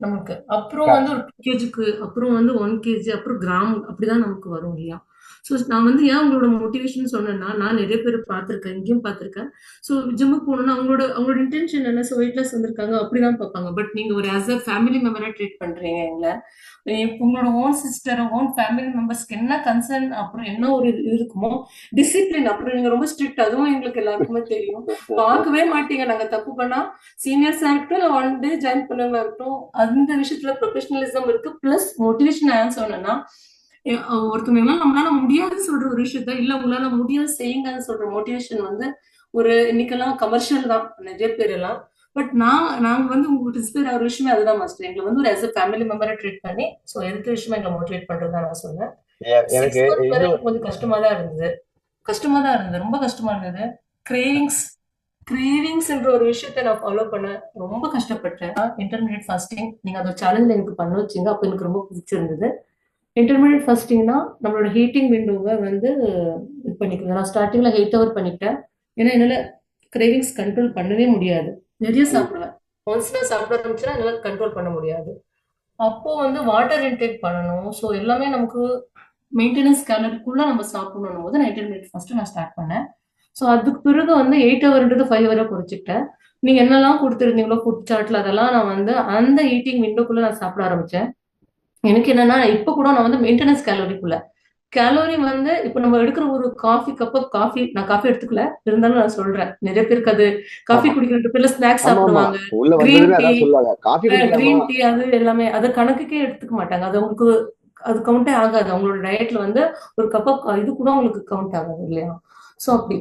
A: நமக்கு. அப்புறம் வந்து ஒரு 2 kgக்கு அப்புறம் வந்து 1 kg அப்புறம் கிராம் அப்படிதான் நமக்கு வரும் இல்லையா? ஸோ நான் வந்து ஏன் உங்களோட மோட்டிவேஷன் சொன்னேன்னா நான் நிறைய பேர் பார்த்திருக்கேன், இங்கேயும் பார்த்திருக்கேன். ஸோ ஜிம்முக்கு போகணும்னா அவங்களோட அவங்களோட இன்டென்ஷன் என்ன, ஸோ வெயிட் லாஸ் வந்திருக்காங்க அப்படிதான் பார்ப்பாங்க. பட் நீங்க ஒரு ஆஸ் அ ஃபேமிலி மெம்பரா ட்ரீட் பண்றீங்க எங்களை. உங்களோட ஓன் சிஸ்டர் ஓன் ஃபேமிலி மெம்பர்ஸ்க்கு என்ன கன்சர்ன் அப்புறம் என்ன ஒரு இது இருக்குமோ டிசிப்ளின் அப்புறம் நீங்க ரொம்ப ஸ்ட்ரிக்ட், அதுவும் எங்களுக்கு எல்லாருக்குமே தெரியும். பார்க்கவே மாட்டீங்க நாங்க தப்பு பண்ணா. சீனியர்ஸா இருக்கட்டும் இல்ல 1 டே ஜாயின் பண்ணவங்களா இருக்கட்டும், அந்த விஷயத்துல ப்ரொஃபஷனலிசம் இருக்கு. பிளஸ் மோட்டிவேஷன் ஏன் சொன்னேன்னா ஒருத்தவங்க எல்லாம் நம்மளால முடியாதுன்னு சொல்ற ஒரு விஷயத்த இல்ல உங்களால முடியாது செய்யுங்கன்னு சொல்ற மோட்டிவேஷன் வந்து ஒரு இன்னைக்கெல்லாம் கமர்ஷியல் தான் நிறைய பேர் எல்லாம். பட் நாங்க வந்து உங்களுக்கு இன்ஸ்பயர் ஆகிற விஷயமே அதுதான் மாஸ்டர். எங்களை வந்து ஒரு ஆஸ் அ ஃபேமிலி மெம்பரா ட்ரீட் பண்ணி ஸோ இருக்கிற விஷயமா எங்களை மோட்டிவேட் பண்றதுதான் நான் சொல்லுவேன்.
B: எனக்கு
A: 6 மந்த் வரை
B: இன்னும்
A: எனக்கு கொஞ்சம் கஷ்டமா தான் இருந்தது. கஷ்டமா தான் இருந்தது, ரொம்ப கஷ்டமா இருந்தது. கிரேவிங்ஸ் கிரேவிங்ஸ்ன்ற ஒரு விஷயத்த நான் ஃபாலோ பண்ண ரொம்ப கஷ்டப்பட்டேன். இன்டர்மீடியட் ஃபாஸ்டிங் நீங்க அதை சேலஞ்சில் எனக்கு பண்ண வச்சீங்க. அப்போ எனக்கு ரொம்ப பிடிச்சிருந்தது. இன்டர்மீடியட் ஃபாஸ்டிங்னா நம்மளோட ஹீட்டிங் விண்டோவை வந்து இது பண்ணிக்கணும். நான் ஸ்டார்டிங்ல 8 ஹவர் பண்ணிட்டேன். ஏன்னா என்னால கிரேவிங்ஸ் கண்ட்ரோல் பண்ணவே முடியாது. நிறைய சாப்பிடுவேன். ஒன்ஸ் நான் சாப்பிட ஆரம்பிச்சேன்னா என்னால கண்ட்ரோல் பண்ண முடியாது. அப்போ வந்து வாட்டர் இன்டேக் பண்ணணும். ஸோ எல்லாமே நமக்கு மெயின்டெனன்ஸ் கேலரிக்குள்ள நம்ம சாப்பிடணும் போது 19 மினிட் ஃபர்ஸ்ட் நான் ஸ்டார்ட் பண்ணேன். ஸோ அதுக்கு பிறகு வந்து 8 ஹவர்ன்றது 5 ஹவரா குறைச்சிக்கிட்டேன். நீங்க என்னெல்லாம் கொடுத்துருந்தீங்களோ ஃபுட் சார்ட்ல அதெல்லாம் நான் வந்து அந்த ஈட்டிங் விண்டோக்குள்ள நான் சாப்பிட ஆரம்பிச்சேன். எனக்கு என்னன்னா இப்ப கூட நான் வந்து மெயின்டெனன்ஸ் கேலரிக்குள்ள கேலோரி வந்து இப்ப நம்ம எடுக்கிற ஒரு காஃபி கப் ஆஃப் காஃபி, நான் காஃபி எடுத்துக்கல இருந்தாலும் நான் சொல்றேன், நிறைய பேருக்கு அது காஃபி
B: ஆமா
A: குடிக்கிற பேர்ல ஸ்நாக்ஸ்
B: ஆமா ஆமா.
A: சாப்பிடுவாங்க.
B: உள்ள
A: கிரீன்
B: வந்ததுமே
A: டீ
B: அதான் சொல்லுவாங்க, காஃபி குடிக்கலாமா.
A: கிரீன் டீ அது எல்லாமே அது கணக்குக்கே எடுத்துக்க மாட்டாங்க. அது அவங்களுக்கு அது கவுண்டே ஆகாது. அவங்களோட டயட்ல வந்து ஒரு கப் ஆஃப் இது கூட அவங்களுக்கு கவுண்ட் ஆகாது இல்லையா? ஸோ அப்படி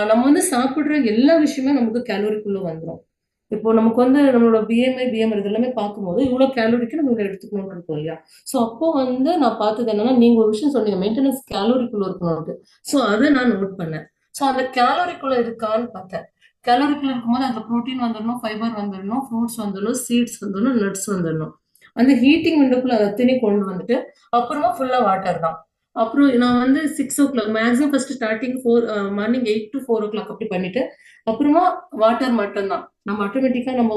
A: நம்ம வந்து சாப்பிடுற எல்லா விஷயமே நமக்கு கேலோரிக்குள்ள வந்துரும். இப்போ நமக்கு வந்து நம்மளோட பிஎம்ஐ பிஎம்ஐ இது எல்லாமே பார்க்கும்போது இவ்வளவு கேலோரிக்கு நம்ம இவ்வளவு எடுத்துக்கணும்னு இருக்கும் இல்லையா? ஸோ அப்போ வந்து நான் பார்த்தது என்னன்னா, நீங்க ஒரு விஷயம் சொன்னீங்க மெயின்டெனன்ஸ் கேலோரிக்குள்ள இருக்கணும்ட்டு. ஸோ அதை நான் நோட் பண்ணேன். ஸோ அந்த கேலோரிக்குள்ள இருக்கான்னு பார்த்தேன். கேலோரிக்குள்ள இருக்கும்போது அதுல புரோட்டீன் வந்துடணும், ஃபைபர் வந்துடணும், ஃப்ரூட்ஸ் வந்துடணும், சீட்ஸ் வந்துடணும், நட்ஸ் வந்துடணும். அந்த ஹீட்டிங் விண்டோக்குள்ள அதை அத்தனையும் கொண்டு வந்துட்டு அப்புறமா ஃபுல்லா வாட்டர் தான். அப்புறம் நான் வந்து 6 o'clock maximum first starting morning 8 to 4 o'clock அப்படி பண்ணிட்டு அப்புறமா வாட்டர் மட்டும்தான். நம்ம ஆட்டோமேட்டிக்கா நம்ம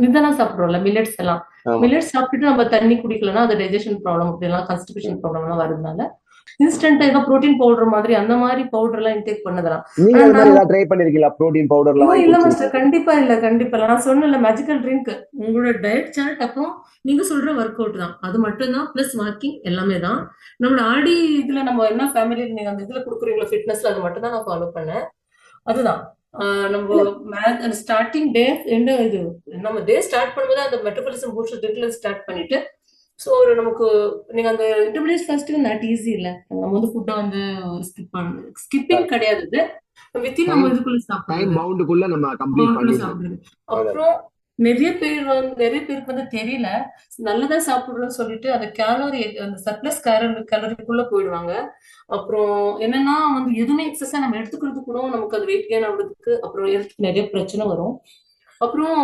A: இதெல்லாம் சாப்பிடுறோம்ல மில்லட்ஸ் எல்லாம்.
B: ஆமா.
A: மில்லட்ஸ் சாப்பிட்டுட்டு நம்ம தண்ணி குடிக்கலன்னா அது டைஜஷன் ப்ராப்ளம் அப்படிலாம் கான்ஸ்டிபேஷன் ப்ராப்ளம் எல்லாம் வருதுனால இன்ஸ்டன்டா ஏதோ புரோட்டீன் பவுடர் மாதிரி அந்த மாதிரி பவுடர் எல்லாம் இன்டேக் பண்ணதெல்லாம்.
B: நீங்க
A: ஆனா
B: அது மாதிரி
A: நான்
B: ஏதாவது ட்ரை பண்ணிருக்கீங்களா, புரோட்டீன் பவுடர் எல்லாம்
A: ஐயோ
B: வாங்கி
A: இல்ல மாஸ்டர்,
B: குடிச்சிருக்கீங்க?
A: கண்டிப்பா இல்ல கண்டிப்பா இல்ல. நான் சொன்னல மேஜிக்கல் ட்ரிங்க் உங்களோட டயட் சார்ட் அப்புறம் நீங்க சொல்ற ஒர்க் அவுட் தான். அது மட்டும் தான் பிளஸ் வாக்கிங் எல்லாமே தான். நம்மளோட ஆடி இதுல நம்ம என்ன ஃபேமிலி நீங்க அந்த இதுல குடுக்குறீங்களா ஃபிட்னஸ்ல அது மட்டும் தான் நான் ஃபாலோ பண்ணேன். அதுதான் நம்ம
B: இல்ல
A: ஸ்டார்டிங் டே என்ன இது நம்ம டே ஸ்டார்ட் பண்ணும்போது அந்த மெட்டபாலிசம் பூஸ்டர் ட்ரிங்க்ல ஸ்டார்ட் பண்ணிட்டு ஸோ ஒரு நமக்கு நீங்க அந்த இன்டர்மீடியட் ஃபாஸ்டிங் நாட் ஈஸி இல்ல. நம்ம வந்து ஃபுட்டை வந்து ஸ்கிப் பண்ணு ஸ்கிப்பிங் கிடையாது இது. வித்தின் நம்ம
B: டைம்
A: இதுக்குள்ள
B: டைம்
A: சாப்பிடுறது
B: பவுண்டுக்குள்ள நம்ம கம்ப்ளீட்
A: பவுலுக்குள்ள
B: பண்ணிடணும்.
A: சாப்பிடுறது.
B: அதான்.
A: அப்புறம் நிறைய பேருக்கு வந்து தெரியல. நல்லதா சாப்பிடுறோம்னு சொல்லிட்டு அந்த கேலோரி அந்த சர்ப்ளஸ் கேலரிக்குள்ள போயிடுவாங்க. அப்புறம் என்னன்னா வந்து எதுவுமே எக்ஸஸா நம்ம எடுத்துக்கிறது கூட நமக்கு அது வெயிட் கெயின் ஆகுறதுக்கு அப்புறம் ஹெல்த் நிறைய பிரச்சனை வரும். அப்புறம்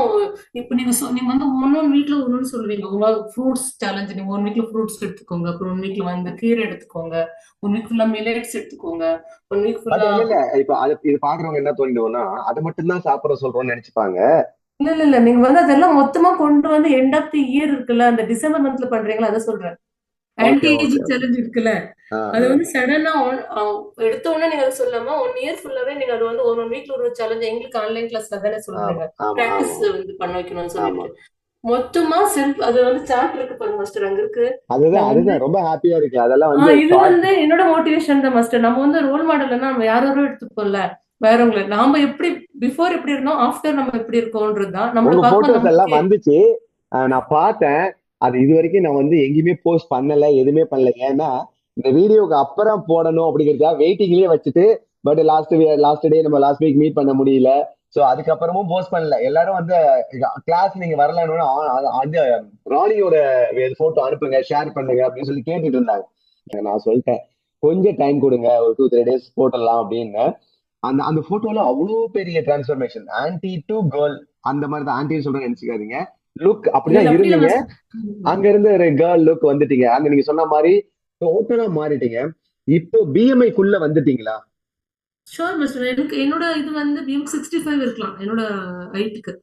A: இப்ப நீங்க வந்து ஒன்னொன்னு வீக்ல ஒன்னொன்னு சொல்லுவீங்க. உங்க ஃப்ரூட்ஸ் சேலஞ்ச் நீங்க 1 வீக்ல ஃப்ரூட்ஸ் எடுத்துக்கோங்க. அப்புறம் 1 வீக்ல வந்து கீரை எடுத்துக்கோங்க. 1 வீக் ஃபுல்லா மில்லட்ஸ் எடுத்துக்கோங்க. 1 வீக்
B: பட்
A: ஃபுல்லா
B: இல்ல இல்ல, இப்ப அது இது பாக்குறவங்க என்ன தோணிடுவோம்னா, அதை மட்டும் தான் சாப்பிட சொல்றோம்னு நினைச்சுப்பாங்க.
A: இல்ல இல்ல இல்ல நீங்க வந்து அதெல்லாம் மொத்தமா கொண்டு வந்து எண்ட் ஆஃப் தி இயர் இருக்குல்ல அந்த டிசம்பர் மந்த்ல பண்றீங்களா அதை சொல்றேன்.
B: Okay
A: anti
B: okay.
A: Ageing challenge இருக்குல்ல
B: ஆ
A: அது
B: ஆ.
A: வந்து சடனா எடுத்த உடனே நீங்க அதை சொல்லாம 1 இயர் ஃபுல்லாவே நீங்க அது வந்து ஒரு வீக்ல ஒரு சேலஞ்ச் எங்களுக்கு ஆன்லைன் கிளாஸ்ல தானே
B: ஆமா
A: சொல்றீங்க.
B: ஆமா
A: பிராக்டிஸ்
B: ஆமா
A: வந்து பண்ண வைக்கணும்னு
B: ஆமா.
A: சொல்லிட்டு மொத்தமா செல்ஃப் அது வந்து சார்ட் இருக்கு பாருங்க மாஸ்டர் அங்க இருக்கு.
B: அதுதான்
A: நான் வந்து
B: அதுதான் ரொம்ப ஹாப்பியா இருக்கு அதெல்லாம் வந்து
A: இது வந்து என்னோட மோட்டிவேஷன் தான் மாஸ்டர். நம்ம வந்து ரோல் மாடல்னா நம்ம யாரும் எடுத்துப்போம்ல வேறவங்களை நாம எப்படி பிஃபோர் எப்படி இருந்தோம் ஆஃப்டர் நம்ம எப்படி இருக்கோன்றதுதான் நம்மள
B: உங்க
A: பார்க்கும்போது
B: போட்டோஸ் எல்லாம்
A: நம்மளுக்கே
B: வந்துச்சு. நான் பார்த்தேன். அது இது வரைக்கும் நான் வந்து எங்கேயுமே போஸ்ட் பண்ணல, எதுவுமே பண்ணல. ஏன்னா இந்த வீடியோக்கு அப்புறம் போடணும் அப்படிங்கிறதுக்காக வெயிட்டிங்லயே வச்சுட்டு, பட் லாஸ்ட் டே நம்ம லாஸ்ட் வீக் மீட் பண்ண முடியல. ஸோ அதுக்கப்புறமும் போஸ்ட் பண்ணல. எல்லாரும் வந்து கிளாஸ் நீங்க வரலன்னு அந்த ராணியோட போட்டோ அனுப்புங்க, ஷேர் பண்ணுங்க அப்படின்னு சொல்லி கேட்டுட்டு இருந்தாங்க. நான் சொல்லிட்டேன், கொஞ்சம் டைம் கொடுங்க, ஒரு 2 3 டேஸ் போட்டுடலாம் அப்படின்னு. அந்த அந்த போட்டோல அவ்வளவு பெரிய டிரான்ஸ்ஃபர்மேஷன், ஆன்டி டு கேர்ள். அந்த மாதிரி தான், ஆன்டின்னு சொல்றேன்னு நினைச்சுக்காதீங்க. லுக்
A: இல்ல
B: அப்படிதான்
A: இல்ல அப்படி இல்ல
B: இருந்தீங்க.
A: மாஸ்டர்.
B: அங்க இருந்து ஒரு கேர்ள் லுக் வந்துட்டீங்க. அங்க நீங்க சொன்ன மாதிரி டோட்டலா மாறிட்டீங்க. இப்போ பிஎம்ஐ குள்ள வந்துட்டீங்களா?
A: Sure master. எனக்கு என்னோட இது வந்து பிஎம் 65 இருக்கலாம் என்னோட ஹைட்டுக்கு.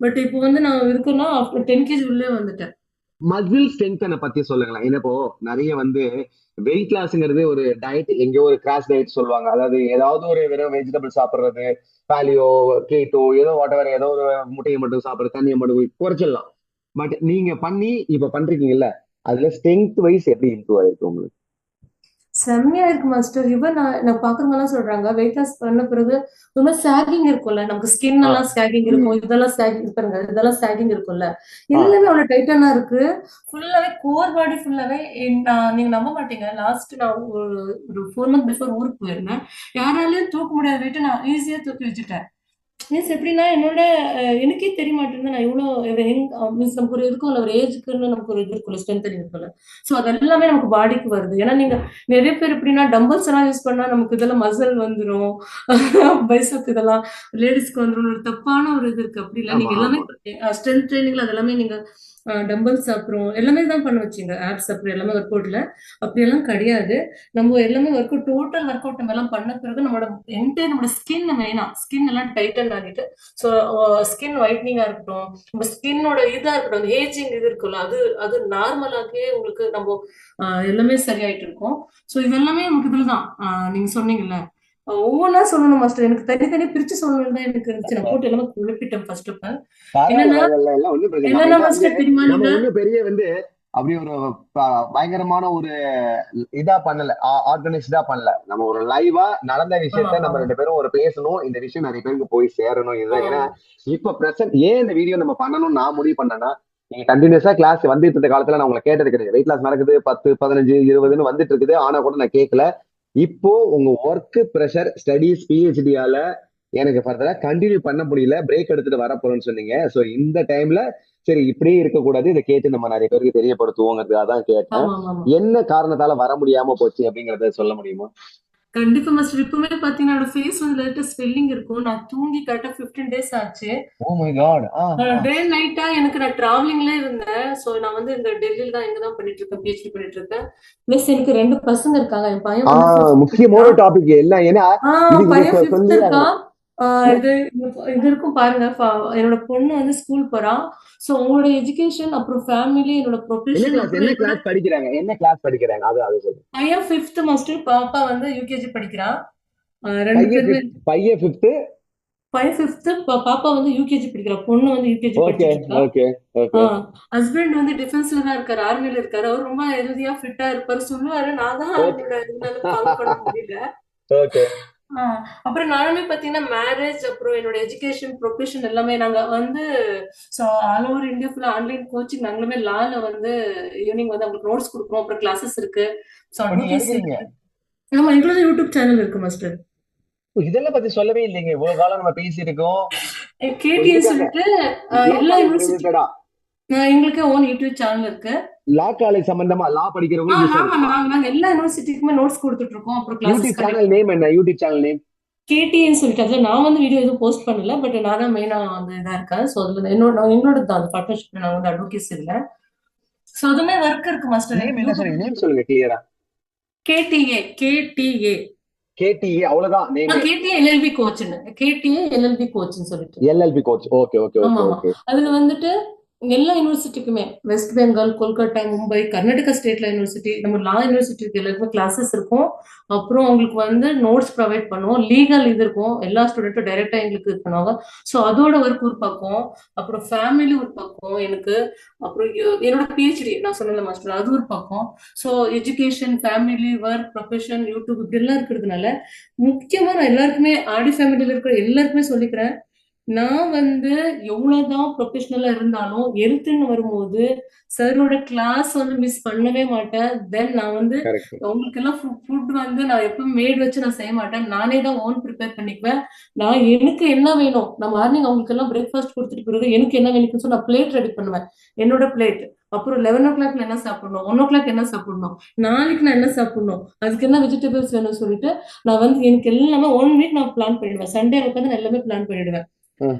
A: பட் இப்போ வந்து நான் இருக்குன்னா ஆஃப்டர் 10 kg உள்ளே வந்துட்டேன்.
B: மசில் ஸ்ட்ரென்த்தனை பத்தி சொல்லுங்களேன். ஏன்னா இப்போ நிறைய வந்து வெயிட் லாஸ்ங்கிறது ஒரு டயட், எங்கேயோ ஒரு கிராஷ் டயட் சொல்லுவாங்க. அதாவது ஏதாவது ஒரு வெறும் வெஜிடபிள் சாப்பிடுறது, பாலியோ, கேட்டோ, ஏதோ வாட்டவர், ஏதோ ஒரு முட்டையை மட்டும் சாப்பிடுறது, தண்ணியை மட்டும் குறைச்சிடலாம். பட் நீங்க பண்ணி இப்ப பண்றீங்கல்ல, அதுல ஸ்ட்ரென்த் வைஸ் எப்படி இம்ப்ரூவ் ஆயிருக்கு உங்களுக்கு?
A: செம்மையா இருக்கு மாஸ்டர். இவன் நான் பாக்குறவங்க எல்லாம் சொல்றாங்க வெயிட் லாஸ் பண்ண பிறகு ரொம்ப சாகிங் இருக்கும்ல நமக்கு ஸ்கின்
B: ஆ.
A: எல்லாம் சாகிங் இருக்கும்.
B: ம்.
A: இதெல்லாம் சாகிங் பாருங்க இதெல்லாம் சாகிங் இருக்கும்ல
B: ஆ.
A: எல்லாமே அவ்வளவு டைட்டனா இருக்கு. ஃபுல்லாவே கோர் பாடி ஃபுல்லாவே. நீங்க நம்ப மாட்டீங்க லாஸ்ட் நான் ஒரு 4 மந்த் பிஃபோர் ஊருக்கு போயிருந்தேன். யாராலையும் தூக்க முடியாத வெயிட் நான் ஈஸியா தூக்கி வச்சுட்டேன். மீன்ஸ் எப்படின்னா என்னோட எனக்கே தெரிய மாட்டேங்குது நான் இவ்வளவு மீன்ஸ் நமக்கு ஒரு இருக்கும்ல ஒரு ஏஜ்க்குன்னு நமக்கு ஒரு இது இருக்குல்ல ஸ்ட்ரென்த் இருக்குல்ல. ஸோ அது எல்லாமே நமக்கு பாடிக்கு வருது. ஏன்னா நீங்க நிறைய பேர் எப்படின்னா டம்பல்ஸ் எல்லாம் யூஸ் பண்ணா நமக்கு இதெல்லாம் மசில் வந்துரும். பைசப் இதெல்லாம் லேடிஸ்க்கு வந்துரும் ஒரு தப்பான ஒரு இது இருக்கு. அப்படி இல்லை
B: ஆமா
A: நீங்க எல்லாமே
B: ஆமா.
A: ஸ்ட்ரென்த் ட்ரைனிங்ல அது எல்லாமே நீங்க டம்பிள்ஸ் அப்புறம் எல்லாமே தான் பண்ண வச்சீங்க. ஆப்ஸ் அப்புறம் எல்லாமே ஒர்க் அவுட்ல. அப்படியெல்லாம் கிடையாது. நம்ம எல்லாமே work out total work out நம்ம எல்லாம் பண்ண பிறகு நம்மளோட ஸ்கின் மெயினா ஸ்கின் எல்லாம் டைட்டன் ஆகிட்டு ஸோ ஸ்கின் ஒயிட்னிங்கா இருக்கட்டும், நம்ம ஸ்கின்னோட இதா இருக்கட்டும், அந்த ஏஜிங் இது இருக்குல்ல, அது அது நார்மலாகவே உங்களுக்கு நம்ம எல்லாமே சரியாயிட்டு இருக்கும். ஸோ இது எல்லாமே நமக்கு இதுலதான் நீங்க சொன்னீங்கல்ல, ஒவ்வொன்றா சொல்லணும் மாஸ்டர். எனக்கு தனித்தனி பிரிச்சு சொல்லணும்னு தான் எனக்கு இருந்துச்சு. நான் போட்டு எல்லாமே குழப்பிட்டேன் ஃபர்ஸ்ட் ஆஃப் ஆல்.
B: பரவாயில்ல
A: என்னன்னா
B: பரவாயில்ல எல்லாம் ஒண்ணும் பிரச்சனை இல்ல. நம்ம
A: என்னன்னா
B: என்ன வந்து
A: மாஸ்டர் தெரியுமா
B: நம்ம
A: நீங்க?
B: ஒண்ணும் பெரிய வந்து அப்படி ஒரு பயங்கரமான ஒரு இதா பண்ணல, ஆர்கனைஸ்டா பண்ணல. நம்ம ஒரு லைவா நடந்த
A: ஆமா
B: விஷயத்த நம்ம
A: ஆமா
B: ரெண்டு பேரும் ஒரு பேசணும், இந்த விஷயம் நிறைய பேருக்கு போய் சேரணும். இதுதான்.
A: ஆமா
B: ஏன்னா இப்ப பிரசன்ட் ஏன் இந்த வீடியோ நம்ம பண்ணணும்னு நான் முடிவு பண்ணேன்னா, நீங்க கண்டினியூஸா கிளாஸ் வந்துட்டு இருந்த காலத்துல நான் உங்களை கேட்டது கிடையாது. வெயிட் லாஸ் நடக்குது 10 15 20ன்னு வந்துட்டு இருக்குது, ஆனா கூட நான் கேட்கல. இப்போ உங்க ஒர்க் ப்ரெஷர் ஸ்டடீஸ் பிஹெச்டியால எனக்கு ஃபர்தரா கண்டினியூ பண்ண முடியல, பிரேக் எடுத்துட்டு வர போறேன்னு சொன்னீங்க. ஸோ இந்த டைம்ல சரி இப்படியே இருக்கக்கூடாது, இதை கேட்டு நம்ம நிறைய பேருக்கு தெரியப்படுத்துவோங்கிறதுக்காக தான் கேட்டேன்.
A: ஆமா ஆமா ஆமா.
B: என்ன காரணத்தால வர முடியாம போச்சு அப்படிங்கறத சொல்ல முடியுமா?
A: கண்டிப்பா மாஸ்டர். இப்பவுமே பாத்தீங்கன்னா என்னோட ஃபேஸ் வந்து லைட்டா ஸ்வெல்லிங் இருக்கும். நான் தூங்கி கரெக்டா 15 டேஸ் ஆச்சு.
B: Oh my God.
A: டே நைட்டா எனக்கு நான் டிராவலிங்ல இருந்தேன். ஸோ நான் வந்து இந்த டெல்லியில தான் இங்க தான் பண்ணிட்டு இருக்கேன். பிஹெச்டி பண்ணிட்டு இருக்கேன். பிளஸ் எனக்கு 2 பசங்க இருக்காங்க. என் பையன் வந்து 5th
B: முக்கியமான
A: படிக்கிறான்.
B: டாபிக் எல்லாம், ஏன்னா
A: ஆ
B: இது இதை
A: பையன் 5th
B: சொல்லியே
A: இருக்கான்.
B: ஆகணும்.
A: ஆ இது இது இருக்கும் பாருங்க. என்னோட பொண்ணு வந்து ஸ்கூல் போறா. ஸோ உங்களோட எஜுகேஷன் அப்புறம் ஃபேமிலி, என்னோட
B: என்ன
A: ப்ரொஃபஷன்
B: கிளாஸ்
A: அப்புறம்
B: என்ன
A: என்னோட
B: கிளாஸ் படிக்கிறாங்க, என்ன கிளாஸ் படிக்கிறாங்க, அது சொல்லுங்க.
A: பையன் 5th மாஸ்டர். பாப்பா வந்து யூகேஜி படிக்கிறா. 2
B: பையன்
A: பேருமே.
B: fifth- பையன் ஃபிஃப்த்.
A: பையன் 5th, பாப்பா வந்து யூகேஜி படிக்கிறா. பொண்ணு வந்து யூகேஜி
B: ஓகே
A: படிச்சிட்டு இருக்கா.
B: ஓகே
A: ஆ
B: ஓகே.
A: ஹஸ்பண்ட் வந்து டிஃபென்ஸ்ல தான் இருக்காரு. ஆர்மில இருக்காரு. அவர் ரொம்ப ஹெல்தியா ஃபிட்டா இருப்பாரு சொல்லுவாரு. நான் தான்
B: ஓகே
A: அவரோட இதனால ஃபாலோ பண்ண முடியல.
B: ஓகே.
A: ஆ, அப்புறம் நானுமே பாத்தீங்கன்னா மேரேஜ் அப்புறம் என்னோட எஜுகேஷன் ப்ரொஃபஷன் எல்லாமே நாங்க வந்து ஸோ ஆல் ஓவர் இந்தியா ஃபுல்லா ஆன்லைன் கோச்சிங் நாங்களுமே லால வந்து ஈவினிங் வந்து அவங்களுக்கு நோட்ஸ் கொடுக்குறோம். அப்புறம் கிளாஸஸ் இருக்கு. ஸோ
B: இப்ப நீங்க
A: அட்வொகேசி
B: எடுக்கிறீங்க.
A: இருக்கு. நம்ம எங்களோட யூடியூப் சேனல் இருக்கு மாஸ்டர்.
B: இதெல்லாம் பத்தி சொல்லவே இல்லைங்க, இவ்வளவு காலம் நம்ம பேசி இருக்கோம்.
A: கேடிஎன்
B: இதுக்காக
A: சொல்லிட்டு
B: லா
A: எல்லா
B: காலேஜ்
A: யூனிவர்சிட்டி
B: ரிலேட்டடா,
A: எங்களுக்கு ஓன் யூடியூப் சேனல் இருக்கு.
B: லா காலேஜ் சம்பந்தமா லா படிக்கிறவங்களுக்கு யூஸ்
A: நாங்க
B: ஆகுமா?
A: நாங்க நாங்க எல்லா யூனிவர்சிட்டிக்குமே நோட்ஸ் கொடுத்துட்டு இருக்கோம். அப்புறம் classes
B: YouTube
A: conduct
B: channel name என்ன, யூடியூப் சேனல் நேம்?
A: கேடின்னு சொல்லிட்டு அதுல நான் வந்து வீடியோ எதுவும் போஸ்ட் பண்ணல. பட் நான் தான் மெயினா வந்து இதா இருக்கேன். ஸோ அதுல எங்களோட தான் அந்த பார்ட்னர்ஷிப் நான் வந்து அட்வொகேசி இல்ல. ஸோ அதுமே ஒர்க் இருக்கு மாஸ்டர்.
B: நேம்
A: எனக்கு
B: என்ன
A: யூடியூப்
B: சொல்லுங்க, நேம் சொல்லுங்க கிளியரா.
A: கேடிஏ
B: கேடிஏ அவ்வளவுதான் நேம்?
A: கேடிஏ எல்எல்பி கோச்னு, கேடிஏ எல்எல்பி கோச்னு சொல்லிட்டு.
B: LLB coach. ஓகே ஓகே
A: ஆமா
B: ஓகே
A: ஆமா.
B: ஓகே.
A: அதுல வந்துட்டு எல்லா யூனிவர்சிட்டிக்குமே வெஸ்ட் பெங்கால், கொல்கத்தா, மும்பை, கர்நாடகா ஸ்டேட்ல யூனிவர்சிட்டி, நம்ம லா யூனிவர்சிட்டிக்கு எல்லாருக்குமே கிளாஸஸ் இருக்கும். அப்புறம் அவங்களுக்கு வந்து நோட்ஸ் ப்ரொவைட் பண்ணுவோம். லீகல் இது இருக்கும். எல்லா ஸ்டூடெண்ட்டும் டைரக்டா எங்களுக்கு இது பண்ணுவாங்க. ஸோ அதோட ஒர்க் ஒரு பக்கம், அப்புறம் ஃபேமிலி ஒரு பக்கம் எனக்கு, அப்புறம் என்னோட பிஹெச்டி நான் சொன்னல மாஸ்டர் அது ஒரு பக்கம். So education, family, work, profession, YouTube இப்படி எல்லாம் இருக்கிறதுனால முக்கியமா நான் எல்லாருக்குமே ஆடி ஃபேமிலியில இருக்கிற எல்லாருக்குமே சொல்லிக்கிறேன். நான் வந்து எவ்வளவுதான் ப்ரொஃபஷனலா இருந்தாலும் ஹெல்த்ன்னு வரும்போது சாரோட கிளாஸ் வந்து மிஸ் பண்ணவே மாட்டேன். தென் நான் வந்து
B: கரெக்ட்.
A: அவங்களுக்கு எல்லாம் ஃபுட் வந்து நான் எப்பவும் மேட் வச்சு நான் செய்ய மாட்டேன். நானே தான் ஓன் ப்ரிப்பேர் பண்ணிக்குவேன். நான் எனக்கு என்ன வேணும், நான் மார்னிங் அவங்களுக்கு எல்லாம் பிரேக்ஃபாஸ்ட் கொடுத்துட்டு பிறகு எனக்கு என்ன வேணும்னு சொல்லி நான் பிளேட் ரெடி பண்ணுவேன். என்னோட பிளேட். அப்புறம் 11 o'clock என்ன சாப்பிடணும், 1 o'clock என்ன சாப்பிடணும், நாளைக்கு நான் என்ன சாப்பிடணும், அதுக்கு என்ன வெஜிடபிள்ஸ் வேணும்னு சொல்லிட்டு நான் வந்து எனக்கு எல்லாமே 1 வீக் நான் பிளான் பண்ணிடுவேன். சண்டே உட்காந்து நான் எல்லாமே பிளான் பண்ணிடுவேன்.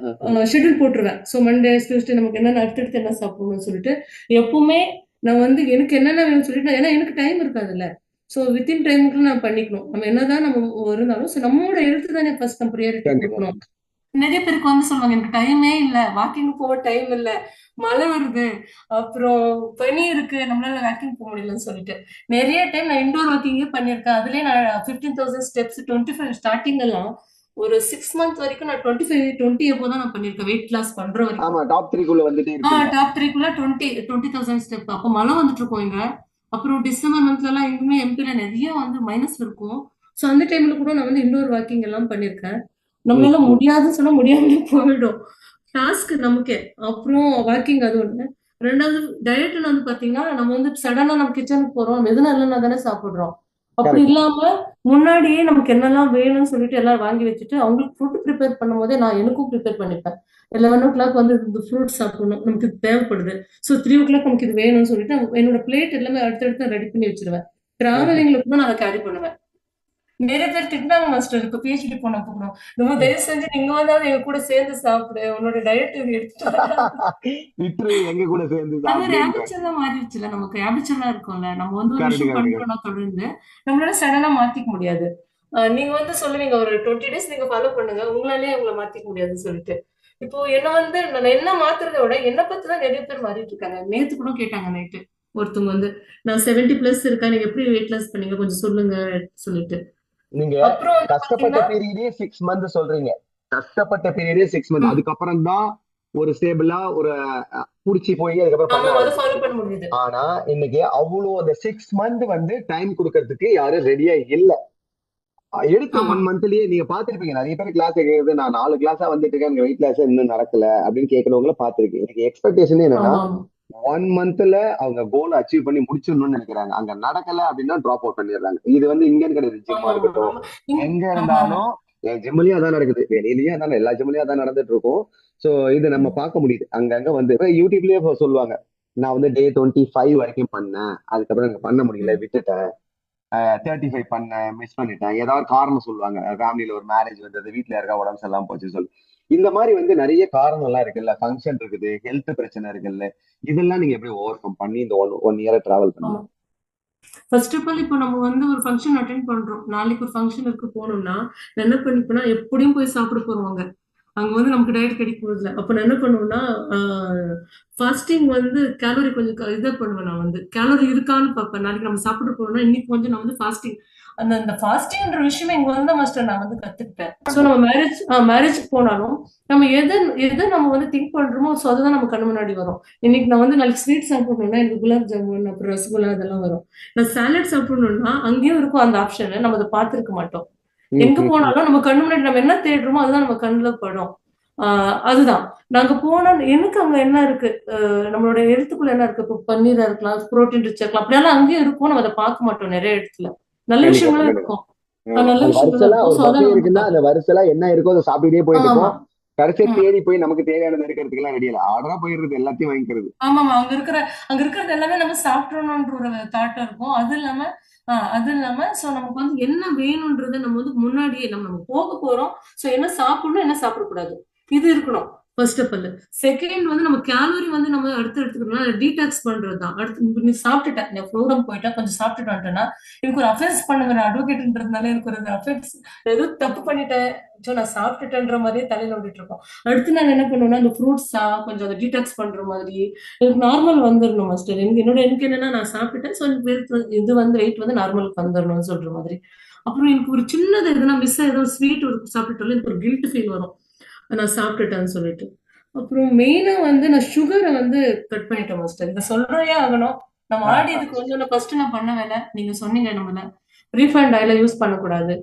A: ஷெட்யூல் போட்டுருவேன். ஸோ மண்டே டியூஸ்டே நமக்கு என்னென்ன அடுத்தடுத்து என்ன சாப்பிடணும்னு சொல்லிட்டு எப்பவுமே நான் வந்து எனக்கு என்னென்ன வேணும்னு சொல்லிட்டு ஏன்னா எனக்கு டைம் இருக்காதுல்ல. ஸோ வித்தின் டைமுக்கு நான் பண்ணிக்கணும். நம்ம என்னதான் நம்ம இருந்தாலும் ஸோ நம்மளோட ஹெல்த் தானே ஃபர்ஸ்ட் நம்ம ப்ரியாரிட்டி
B: கண்டிப்பா.
A: கொடுக்கணும். நிறைய பேருக்கு வந்து சொல்லுவாங்க எனக்கு டைமே இல்லை, வாக்கிங் போக டைம் இல்லை, மழை வருது, அப்புறம் பனி இருக்கு, நம்மளால வாக்கிங் போக முடியலன்னு சொல்லிட்டு நிறைய டைம் நான் இண்டோர் வாக்கிங்கே பண்ணியிருக்கேன். அதுலயே நான் 15,000 ஸ்டெப்ஸ் 25 ஸ்டார்டிங் எல்லாம் ஒரு 6 மந்த் வரைக்கும் நான் 20 எப்போ தான் நான் பண்ணியிருக்கேன் வெயிட் லாஸ் பண்ற வரைக்கும்.
B: ஆமா, டாப் 3க்குள்ள வந்துட்டே இருப்பீங்க.
A: டாப் 3க்குள்ள 20,000 ஸ்டெப். அப்போ மழை வந்துட்டு இருக்கோம் இங்க. அப்புறம் டிசம்பர் மந்த்ல எல்லாம் எங்குமே எம்பில நிறைய வந்து மைனஸ் இருக்கும். ஸோ அந்த டைம்ல கூட நான் வந்து இண்டோர் வாக்கிங் எல்லாம் பண்ணியிருக்கேன்.
B: ம்,
A: நம்மளால
B: ம்.
A: முடியாதுன்னு சொன்னா முடியாமலே போயிடும். டாஸ்க் நமக்கே. அப்புறம் வாக்கிங் அது ஒண்ணு. ரெண்டாவது டயட்ல வந்து பாத்தீங்கன்னா நம்ம வந்து சடனா நம்ம கிச்சனுக்கு போறோம். நம்ம எதுவும் இல்லைன்னா தானே சாப்பிடுறோம். அப்படி
B: கரெக்ட்.
A: இல்லாம முன்னாடியே நமக்கு என்னெல்லாம் வேணும்னு சொல்லிட்டு எல்லாம் வாங்கி வச்சுட்டு அவங்களுக்கு ஃபுட் ப்ரிப்பேர் பண்ணும்போதே நான் எனக்கும் ப்ரிப்பேர் பண்ணிப்பேன். 11 o'clock வந்து இந்த ஃப்ரூட் சாப்பிடணும், நமக்கு இது தேவைப்படுது. ஸோ 3 o'clock நமக்கு இது வேணும்னு சொல்லிட்டு என்னோட பிளேட் எல்லாமே அடுத்தடுத்து ரெடி பண்ணி வச்சிருவேன். டிராவலிங்ல கூட நான் அதை கேரி பண்ணுவேன். நிறைய பேர் திட்டினாங்க மாஸ்டர். இப்ப பிஹெச்டி போனப்போ கூட, ரொம்ப தயவு செஞ்சு நீங்க வந்தாலும் எங்க கூட சேர்ந்து சாப்பிடு, உன்னோட டயட் எடுத்துட்டு வராத.
B: விட்டுரு எங்க கூட சேர்ந்து
A: அது ஒரு
B: சாப்பிடுன்ற.
A: ஹேபிச்சுவலா மாறிடுச்சுல. நமக்கு ஹேபிச்சுவலா இருக்கும்ல. நம்ம வந்து ஒரு
B: கரெக்ட்
A: விஷயம்
B: கரெக்ட் கரெக்ட்.
A: பண்றோம்னா தொடர்ந்து, நம்மளால சடனா மாத்திக்க முடியாது. நீங்க வந்து சொல்லுவீங்க ஒரு 20 டேஸ் நீங்க ஃபாலோ பண்ணுங்க. உங்களாலேயே உங்கள மாத்திக்க முடியாதுன்னு சொல்லிட்டு. இப்போ என்ன வந்து நான் என்ன மாத்துறத விட, என்ன பத்தி தான் நெறைய பேர் மாறிட்டு இருக்காங்க. நேத்து கூட கேட்டாங்க நைட்டு. ஒருத்தவங்க வந்து, நான் 70 பிளஸ் இருக்கேன். நீங்க எப்படி வெயிட் லாஸ் பண்ணீங்க? கொஞ்சம் சொல்லுங்க சொல்லிட்டு.
B: நீங்க
A: அப்புறம் வந்து
B: கஷ்டப்பட்ட
A: பாத்தீங்கன்னா,
B: பீரியடே 6 மந்த் சொல்றீங்க. கஷ்டப்பட்ட பீரியடே 6 மந்த்,
A: ம்.
B: அதுக்கப்புறம் தான் ஒரு ஸ்டேபிளா ஒரு புடிச்சு போய் அதுக்கப்புறம் பண்ண
A: ஆமா, அத ஃபாலோ
B: ஆரம்பிச்சீங்க.
A: பண்ண முடியுது.
B: ஆனா இன்னைக்கு அவ்வளோ அந்த 6 மந்த் வந்து டைம் கொடுக்கறதுக்கு யாரும் ரெடியா இல்ல. எடுத்த
A: ஆமா,
B: 1 மந்த்லயே நீங்க பாத்திருப்பீங்க நிறைய பேர் கிளாஸ் கேட்கறது, நான் 4 கிளாஸா வந்துட்டு இருக்கேன், எனக்கு வெயிட் லாஸ் இன்னும் நடக்கல அப்படின்னு கேட்கறவங்கள பாத்திருக்கேன். எனக்கு எக்ஸ்பெக்டேஷன் என்னன்னா
A: ஆமா, ஆமா.
B: 1 மந்த்ல அவங்க கோல் அச்சீவ் பண்ணி முடிச்சிடணும்னு நினைக்கிறாங்க. அங்க நடக்கல அப்படின்னா டிராப் அவுட் பண்ணிடுறாங்க. இது வந்து இங்கன்னு கிடையாது, ஜிம்மா
A: ஆமாமா,
B: இருக்கட்டும்
A: ஆமா.
B: எங்க
A: ஆமாமா.
B: இருந்தாலும். என் ஜிம்லயும் அதான் நடக்குது, வெளியிலயும் அதான், எல்லா ஜிம்லயும் அதான் நடந்துட்டு இருக்கும். சோ இது நம்ம
A: ம்,
B: பார்க்க முடியுது அங்கங்க வந்து. இப்ப யூடியூப்லயே இப்ப சொல்லுவாங்க, நான் வந்து டே 25 வரைக்கும் பண்ணேன், அதுக்கப்புறம் எனக்கு பண்ண முடியல
A: ம்.
B: விட்டுட்டேன். 35 பண்ணேன், மிஸ் பண்ணிட்டேன், ஏதாவது காரணம் சொல்லுவாங்க. ஃபேமிலியில ஒரு மேரேஜ் வந்தது, வீட்டுல யாருக்கா உடம்பு சரியில்லாம போச்சு சொல்லு. இந்த மாதிரி வந்து நிறைய காரணம் எல்லாம் இருக்குல்ல, ஃபங்க்ஷன் இருக்குது, ஹெல்த் பிரச்சனை இருக்குல்ல. இதெல்லாம் நீங்க எப்படி ஓவர் கம் பண்ணி இந்த ஒன் இயர் டிராவல் பண்ணீங்க?
A: ஆமா. ஃபர்ஸ்ட் ஆஃப் ஆல் இப்போ நம்ம வந்து ஒரு ஃபங்க்ஷன் அட்டென்ட் பண்றோம். நாளைக்கு ஒரு ஃபங்க்ஷன் இருக்கு போகணும்னா, நான் என்ன பண்ணிப்பேன்னா, எப்படியும் போய் சாப்பிட போறோம் அங்க. அங்க வந்து நமக்கு டயட் கிடைக்க போறதில்ல. அப்ப நான் என்ன பண்ணுவேன்னா, ஃபாஸ்டிங் வந்து கேலரி கொஞ்சம் இதை பண்ணுவேன். நான் வந்து கேலரி இருக்கான்னு பார்ப்பேன். நாளைக்கு நம்ம சாப்பிட போறோம்னா, இன்னைக்கு கொஞ்சம் நான் வந்து ஃபாஸ்டிங் அந்த அந்த ஃபாஸ்டிங்ன்ற விஷயமே இங்க வந்து மாஸ்டர் நான் வந்து கத்துக்கிட்டேன். ஸோ நம்ம மேரேஜ்க்கு போனாலும் நம்ம எதை நம்ம வந்து திங்க் பண்றோமோ ஸோ அதுதான் நம்ம கண்ணு முன்னாடி வரும். இன்னைக்கு நான் வந்து நாளைக்கு ஸ்வீட் சாப்பிடணும்னா எனக்கு குலாப் ஜாமுன் அப்புறம் ரசகுல்லா அதெல்லாம் வரும். நான் சாலட் சாப்பிடணும்னா அங்கேயும் இருக்கும் அந்த ஆப்ஷன். நம்ம அதை பார்த்திருக்க மாட்டோம்.
B: ம்,
A: எங்க
B: ம், ம்.
A: போனாலும் நம்ம கண்ணு முன்னாடி நம்ம என்ன தேடுறோமோ அதுதான் நம்ம கண்ணுல படும். அதுதான் நாங்க போனா எனக்கு அங்க என்ன இருக்கு, நம்மளோட எழுத்துக்குள்ள என்ன இருக்கு, இப்போ பன்னீரா இருக்கலாம், புரோட்டீன் ரிச்சா இருக்கலாம், அப்படியெல்லாம் அங்கேயும் இருக்கும். நம்ம அதை பார்க்க மாட்டோம் நிறைய இடத்துல. நல்ல
B: கண்டிப்பா
A: விஷயங்களும்
B: கண்டிப்பா.
A: இருக்கும்.
B: ஆமா,
A: நல்ல
B: அது
A: விஷயங்களும்
B: வரிசலா
A: இருக்கும்.
B: ஒரு
A: ஸோ அதை
B: பஃபே
A: நம்ம வந்து
B: இருக்குன்னா அந்த
A: பார்க்கணும்.
B: வரிசலா என்ன இருக்கோ அதை சாப்பிட்டுட்டே போயிட்டு
A: ஆமா.
B: இருப்போம். கடைசியா
A: ம்.
B: தேடி போய் நமக்கு தேவையானது எடுக்கிறதுக்கு எல்லாம் ரெடியில ஆர்டரா போயிடுறது, எல்லாத்தையும் வாங்கிக்கிறது.
A: ஆமாமா. அங்க இருக்கிறது எல்லாமே நம்ம சாப்பிட்றணுன்ற ஒரு தாட் இருக்கும். அது இல்லாம சோ நமக்கு வந்து என்ன வேணும்ன்றத நம்ம வந்து முன்னாடியே நம்ம போக போறோம். சோ என்ன சாப்பிடணும், என்ன சாப்பிடக்கூடாது. இது இருக்கணும். First of all. செகண்ட் வந்து நம்ம கேலரி வந்து நம்ம அடுத்து எடுத்துக்கணும்னா டீடாக்ஸ் பண்றது தான். அடுத்து இப்ப நீ சாப்பிட்டுட்டேன். நான் ப்ரோக்ராம் போயிட்டா கொஞ்சம் சாப்பிட்டுட்டு வந்துட்டேன்னா, எனக்கு ஒரு அஃபென்ஸ் பண்ணுங்க. நான் அட்வொகேட்ன்றதுனால எனக்கு ஒரு அஃபென்ஸ் ஏதோ தப்பு பண்ணிட்டேன். சோ நான் சாப்பிட்டுட்டேன்ற மாதிரியே தலையில ஓடிட்டு இருக்கோம். அடுத்து நான் என்ன பண்ணுவேன்னா, அந்த ஃப்ரூட்ஸா கொஞ்சம் அதை டீடாக்ஸ் பண்ற மாதிரி எனக்கு நார்மல் வந்துடணும் மாஸ்டர். எனக்கு என்னன்னா நான் சாப்பிட்டேன். ஸோ எனக்கு இது வந்து வெயிட் வந்து நார்மலுக்கு வந்துடணும்னு சொல்ற மாதிரி. அப்புறம் எனக்கு ஒரு சின்னது எதுனா மிஸ் ஏதோ ஸ்வீட் சாப்பிட்டுட்டாலும் எனக்கு ஒரு கில்ட் ஃபீல் வரும். நான் சாப்பிட்டுட்டேன்னு சொல்லிட்டு. அப்புறம் மெயினா வந்து நான் சுகரை வந்து கட் பண்ணிட்டேன் மாஸ்டர். இதை சொல்றே ஆகணும். நம்ம
B: ஆ,
A: ஆடி
B: ஆ.
A: இதுக்கு வந்து ஃபர்ஸ்ட் நான் பண்ண வேலை. நீங்க சொன்னீங்க நம்மள ரீஃபைண்ட் ஆயில யூஸ் பண்ணக்கூடாது.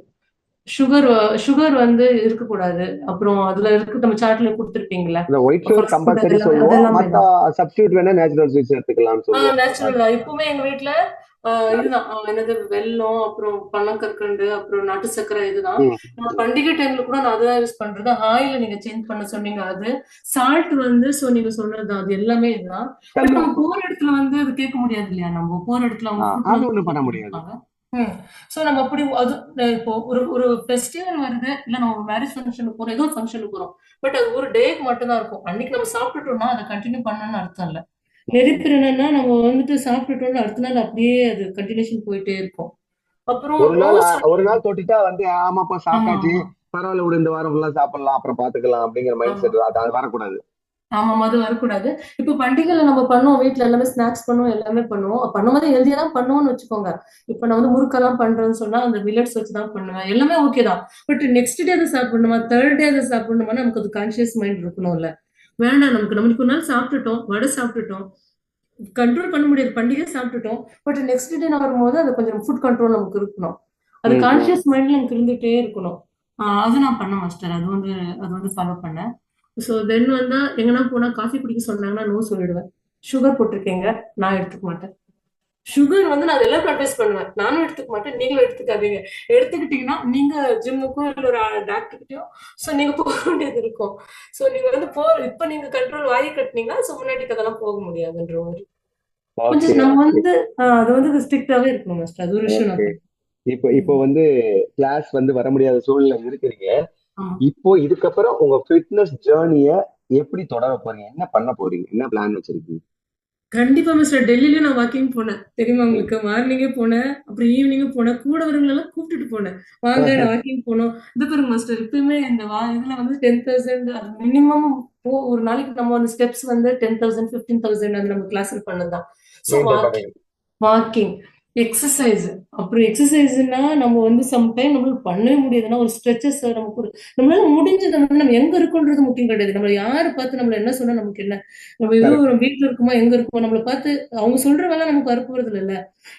A: சுகர் சுகர் வந்து இருக்கக்கூடாது. அப்புறம் அதுல இருக்கு நம்ம சார்ட்ல கொடுத்துருப்பீங்களா?
B: இந்த white sugar
A: fast food
B: compulsory
A: அதெல்லாமே
B: சொல்லுவோம்,
A: அதெல்லாமே
B: மத்த
A: தான்.
B: சப்ஸ்டியூட் வேணா நேச்சுரல் ஸ்வீட்ஸ் எடுத்துக்கலாம்னு சொல்லுவோம்.
A: நேச்சுரலா இப்பவுமே எங்க வீட்ல இதுதான் என்னது வெல்லம், அப்புறம் பனங்கற்கண்டு, அப்புறம் நாட்டு சர்க்கரை இதுதான்.
B: ம்.
A: நான் பண்டிகை டைம்ல கூட நான் அதுதான் யூஸ் பண்றது. ஆயில நீங்க சேஞ்ச் பண்ண சொன்னீங்க அது. சால்ட் வந்து நீங்க சொன்னதுதான். அது எல்லாமே இதுதான். பட் நம்ம
B: கல்லுப்பு.
A: போற இடத்துல வந்து அது கேட்க முடியாது இல்லையா? நம்ம போற இடத்துல அவங்க ஃபுட்
B: அது
A: வந்து
B: ஒண்ணும் பண்ண
A: ப்ரிப்பேர்
B: முடியாது.
A: பண்ணிருப்பாங்க. ம். சோ நம்ம அப்படி அது இப்போ ஒரு ஒரு ஃபெஸ்டிவல் வருது, இல்ல நம்ம ஒரு மேரேஜ் ஃபங்க்ஷனுக்கு போறோம், ஏதோ ஒரு ஃபங்க்ஷனுக்கு போறோம். பட் அது ஒரு டேக்கு மட்டும் தான் இருக்கும். அன்னைக்கு நம்ம சாப்பிட்டுட்டோம்னா அதை கண்டினியூ பண்ணணும்னு அர்த்தம் இல்ல. நிறைய
B: ம்.
A: பேர் என்னன்னா நம்ம வந்துட்டு சாப்பிட்டுட்டோம்னு அடுத்த நாள் அப்படியே அது கண்டினியூஷன் போயிட்டே இருக்கும். அப்புறம்
B: ஒரு
A: நோ
B: நாள் ஒரு
A: சொல்றது.
B: நாள் தொட்டுட்டா வந்து ஆமாப்பா
A: ஆமா
B: சாப்பிட்டாச்சு,
A: ஆமா
B: பரவாயில்ல விடு, இந்த வாரம் ஃபுல்லா சாப்பிடலாம், அப்புறம் பாத்துக்கலாம் அப்படிங்கிற மைண்ட்
A: ஆமா
B: செட் அது வரக்கூடாது.
A: ஆமா அது வரக்கூடாது. இப்ப பண்டிகைல நம்ம பண்ணுவோம், வீட்ல எல்லாமே ஸ்நாக்ஸ் பண்ணுவோம், எல்லாமே பண்ணுவோம். பண்ணும்போது ஹெல்தியா தான் பண்ணுவோம்னு வச்சுக்கோங்க. இப்ப நான் வந்து முறுக்கெல்லாம் பண்றேன்னு சொன்னா அந்த மில்லட்ஸ் வச்சு தான் பண்ணுவேன். எல்லாமே ஓகே தான். பட் நெக்ஸ்ட் டே அதை சாப்பிடணுமா, தேர்ட் டே அதை சாப்பிடணுமா, நமக்கு அது கான்சியஸ் மைண்ட் இருக்கணும்ல. வேண்டாம், நமக்கு ஒரு நாள் சாப்பிட்டுட்டோம், வடை சாப்பிட்டுட்டோம், கண்ட்ரோல் பண்ண முடியாது, பண்டிகை சாப்பிட்டுட்டோம். பட் நெக்ஸ்ட் டே நான் வரும்போது அது கொஞ்சம் ஃபுட் கண்ட்ரோல் நமக்கு இருக்கணும். அது
B: ம், ம்.
A: கான்சியஸ் மைண்ட்ல எனக்கு இருந்துட்டே இருக்கணும். அது நான் பண்ண மாஸ்டர். அது வந்து ஃபாலோ பண்ணேன். ஸோ தென் வந்து எங்கன்னா போனா காஃபி குடிக்க சொன்னாங்கன்னா நோ சொல்லிடுவேன். சுகர் போட்டிருக்கீங்க, நான் எடுத்துக்க மாட்டேன். சுகர் வந்து நான் எல்லாருக்கும் அட்வைஸ் பண்ணுவேன். நானும் எடுத்துக்க மாட்டேன், நீங்களும் எடுத்துக்காதீங்க. எடுத்துக்கிட்டீங்கன்னா நீங்க ஜிம்முக்கும் இல்ல ஒரு டாக்டர்கிட்டயோ ஸோ நீங்க போக வேண்டியது இருக்கும். ஸோ நீங்க வந்து இப்ப நீங்க கண்ட்ரோல் வாங்கி கட்டினீங்கன்னா ஸோ முன்னாடிக்கு அதெல்லாம் போக முடியாதுன்ற மாதிரி.
B: ஓகே
A: கொஞ்சம் நம்ம
B: ஓகே
A: வந்து அது வந்து ஸ்ட்ரிக்டாவே இருக்கணும் மாஸ்டர். அது ஒரு விஷயம் நான்
B: ஓகே.
A: பண்ணேன்.
B: இப்போ இப்போ
A: ம்.
B: வந்து கிளாஸ் வந்து வர முடியாத சூழ்நிலை இருக்கிறீங்க.
A: ஆமா.
B: இப்போ இதுக்கப்புறம் உங்க ஃபிட்னஸ் ஜேர்னிய எப்படி தொடர போறீங்க? என்ன பண்ண போறீங்க? என்ன பிளான் வச்சிருக்கீங்க?
A: கண்டிப்பா மிஸ்டர். டெல்லிலயும் நான் வாக்கிங் போனேன். தெரியுமா
B: ம்.
A: உங்களுக்கு? மார்னிங்கே போனேன். அப்புறம் ஈவினிங்கும் போனேன். கூட வரவங்களலாம் கூப்பிட்டுட்டு போனேன். வாங்க நான் வாக்கிங் போனோம். இது பாருங்க மாஸ்டர் இப்பயுமே இந்த இதுல வந்து 10,000 அது மினிமம் ஒரு நாளைக்கு நம்ம அந்த ஸ்டெப்ஸ் வந்து 10,000, 15,000 அது நம்ம கிளாஸ்ல பண்ணதுதான். ஸோ
B: மெயின்டைன்
A: வாக்கிங்
B: பண்ணுவீங்க.
A: Walking, exercise. அப்புறம் எக்ஸசைஸ்னா நம்ம வந்து சம்டைம் நம்மளுக்கு பண்ணவே முடியாதுன்னா ஒரு ஸ்ட்ரெச்சஸ் நமக்கு நம்மளால முடிஞ்சது நம்ம எங்க இருக்கோன்றது முக்கியம் கிடையாது. நம்ம யாரை பார்த்து நம்மள என்ன சொன்னா நமக்கு என்ன? நம்ம ஏதோ
B: கரெக்ட்,
A: ஒரு வீட்ல இருக்கோமா, எங்க இருக்கோமா, நம்மள பார்த்து அவங்க சொல்ற வேலை நமக்கு வரப்போறது இல்லல்ல.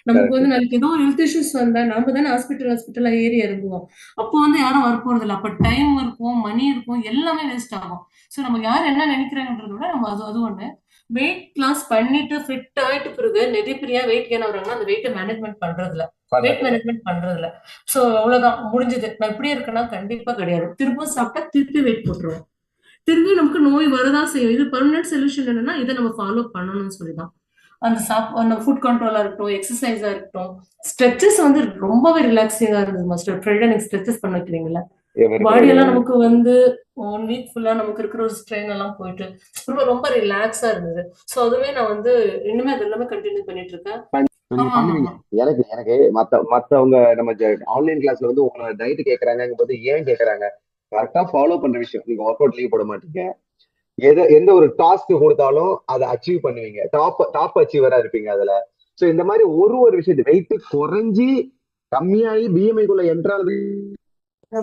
A: நமக்கு
B: கரெக்ட்.
A: வந்து நாளைக்கு ஏதோ ஒரு ஹெல்த் இஷ்யூஸ் வந்தா நாம தானே ஹாஸ்பிட்டலா ஏறி இறங்குவோம். அப்போ வந்து யாரும் வரப்போறது இல்ல. அப்ப டைம் இருக்கும், மணி இருக்கும், எல்லாமே வேஸ்ட் ஆகும். சோ நம்ம யார் என்ன நினைக்கிறாங்கன்றத விட நம்ம அது ஒண்ணு. வெயிட் லாஸ் பண்ணிட்டு ஃபிட் ஆயிட்டு பிறகு நிறைய பேர் ஏன் வெயிட் கெயின் ஆகுறாங்கன்னா அந்த வெயிட்டை மேனேஜ்மெண்ட் பண்றதுல வெயிட்
B: பண்றதில்ல.
A: மேனேஜ்மெண்ட் பண்றதுல சோ அவ்வளவுதான் முடிஞ்சது. நான் இப்படி இருக்கேன்னா கண்டிப்பா கிடையாது. திரும்ப சாப்பிட்டா திருப்பி வெயிட் போட்டுருவோம். திரும்பி நமக்கு நோய் வரதான் செய்யும். இது பெர்மனன்ட் சொல்யூஷன் என்னன்னா இதை நம்ம ஃபாலோ பண்ணணும்னு சொல்லிதான். அந்த ஃபுட் கண்ட்ரோலா இருக்கட்டும், எக்ஸசைஸா இருக்கட்டும், ஸ்ட்ரெச்சஸ் வந்து ரொம்பவே ரிலாக்ஸிங்கா இருந்தது மாஸ்டர். ஃப்ரைடே எனக்கு ஸ்ட்ரெச்சஸ் பண்ண வைக்கிறீங்களா?
B: இருக்கு
A: பாடி
B: ரெடி
A: எல்லாம்
B: பண்ணி.
A: நமக்கு வந்து 1 வீக் ஃபுல்லா நமக்கு இருக்கிற ஒரு ஸ்ட்ரெயின் எல்லாம் போயிட்டு ரொம்ப ரொம்ப ரிலாக்ஸா இருந்தது. சோ அதுவே நான் வந்து இனிமே அது எல்லாமே கண்டினியூ பண்ணிட்டு இருக்கேன்.
B: நீங்க
A: ஆமா ஆமா
B: பண்ணுவீங்க.
A: ஆமா.
B: எனக்கு எனக்கு மத்தவங்க நம்ம ஆன்லைன் கிளாஸ்ல வந்து உங்களை டயட் கேட்கறாங்க போது ஏன் கேட்கறாங்க? கரெக்டா ஃபாலோ பண்ற விஷயம். நீங்க ஒர்க் அவுட் லீவ் போட மாட்டீங்க. எந்த ஒரு டாஸ்க் கொடுத்தாலும் அதை அச்சீவ் பண்ணுவீங்க. டாப் அச்சீவரா இருப்பீங்க அதுல. சோ இந்த மாதிரி ஒரு விஷயத்து வெயிட் குறைஞ்சி கம்மியாகி பிஎம்ஐக்குள்ள என்ட்ரானது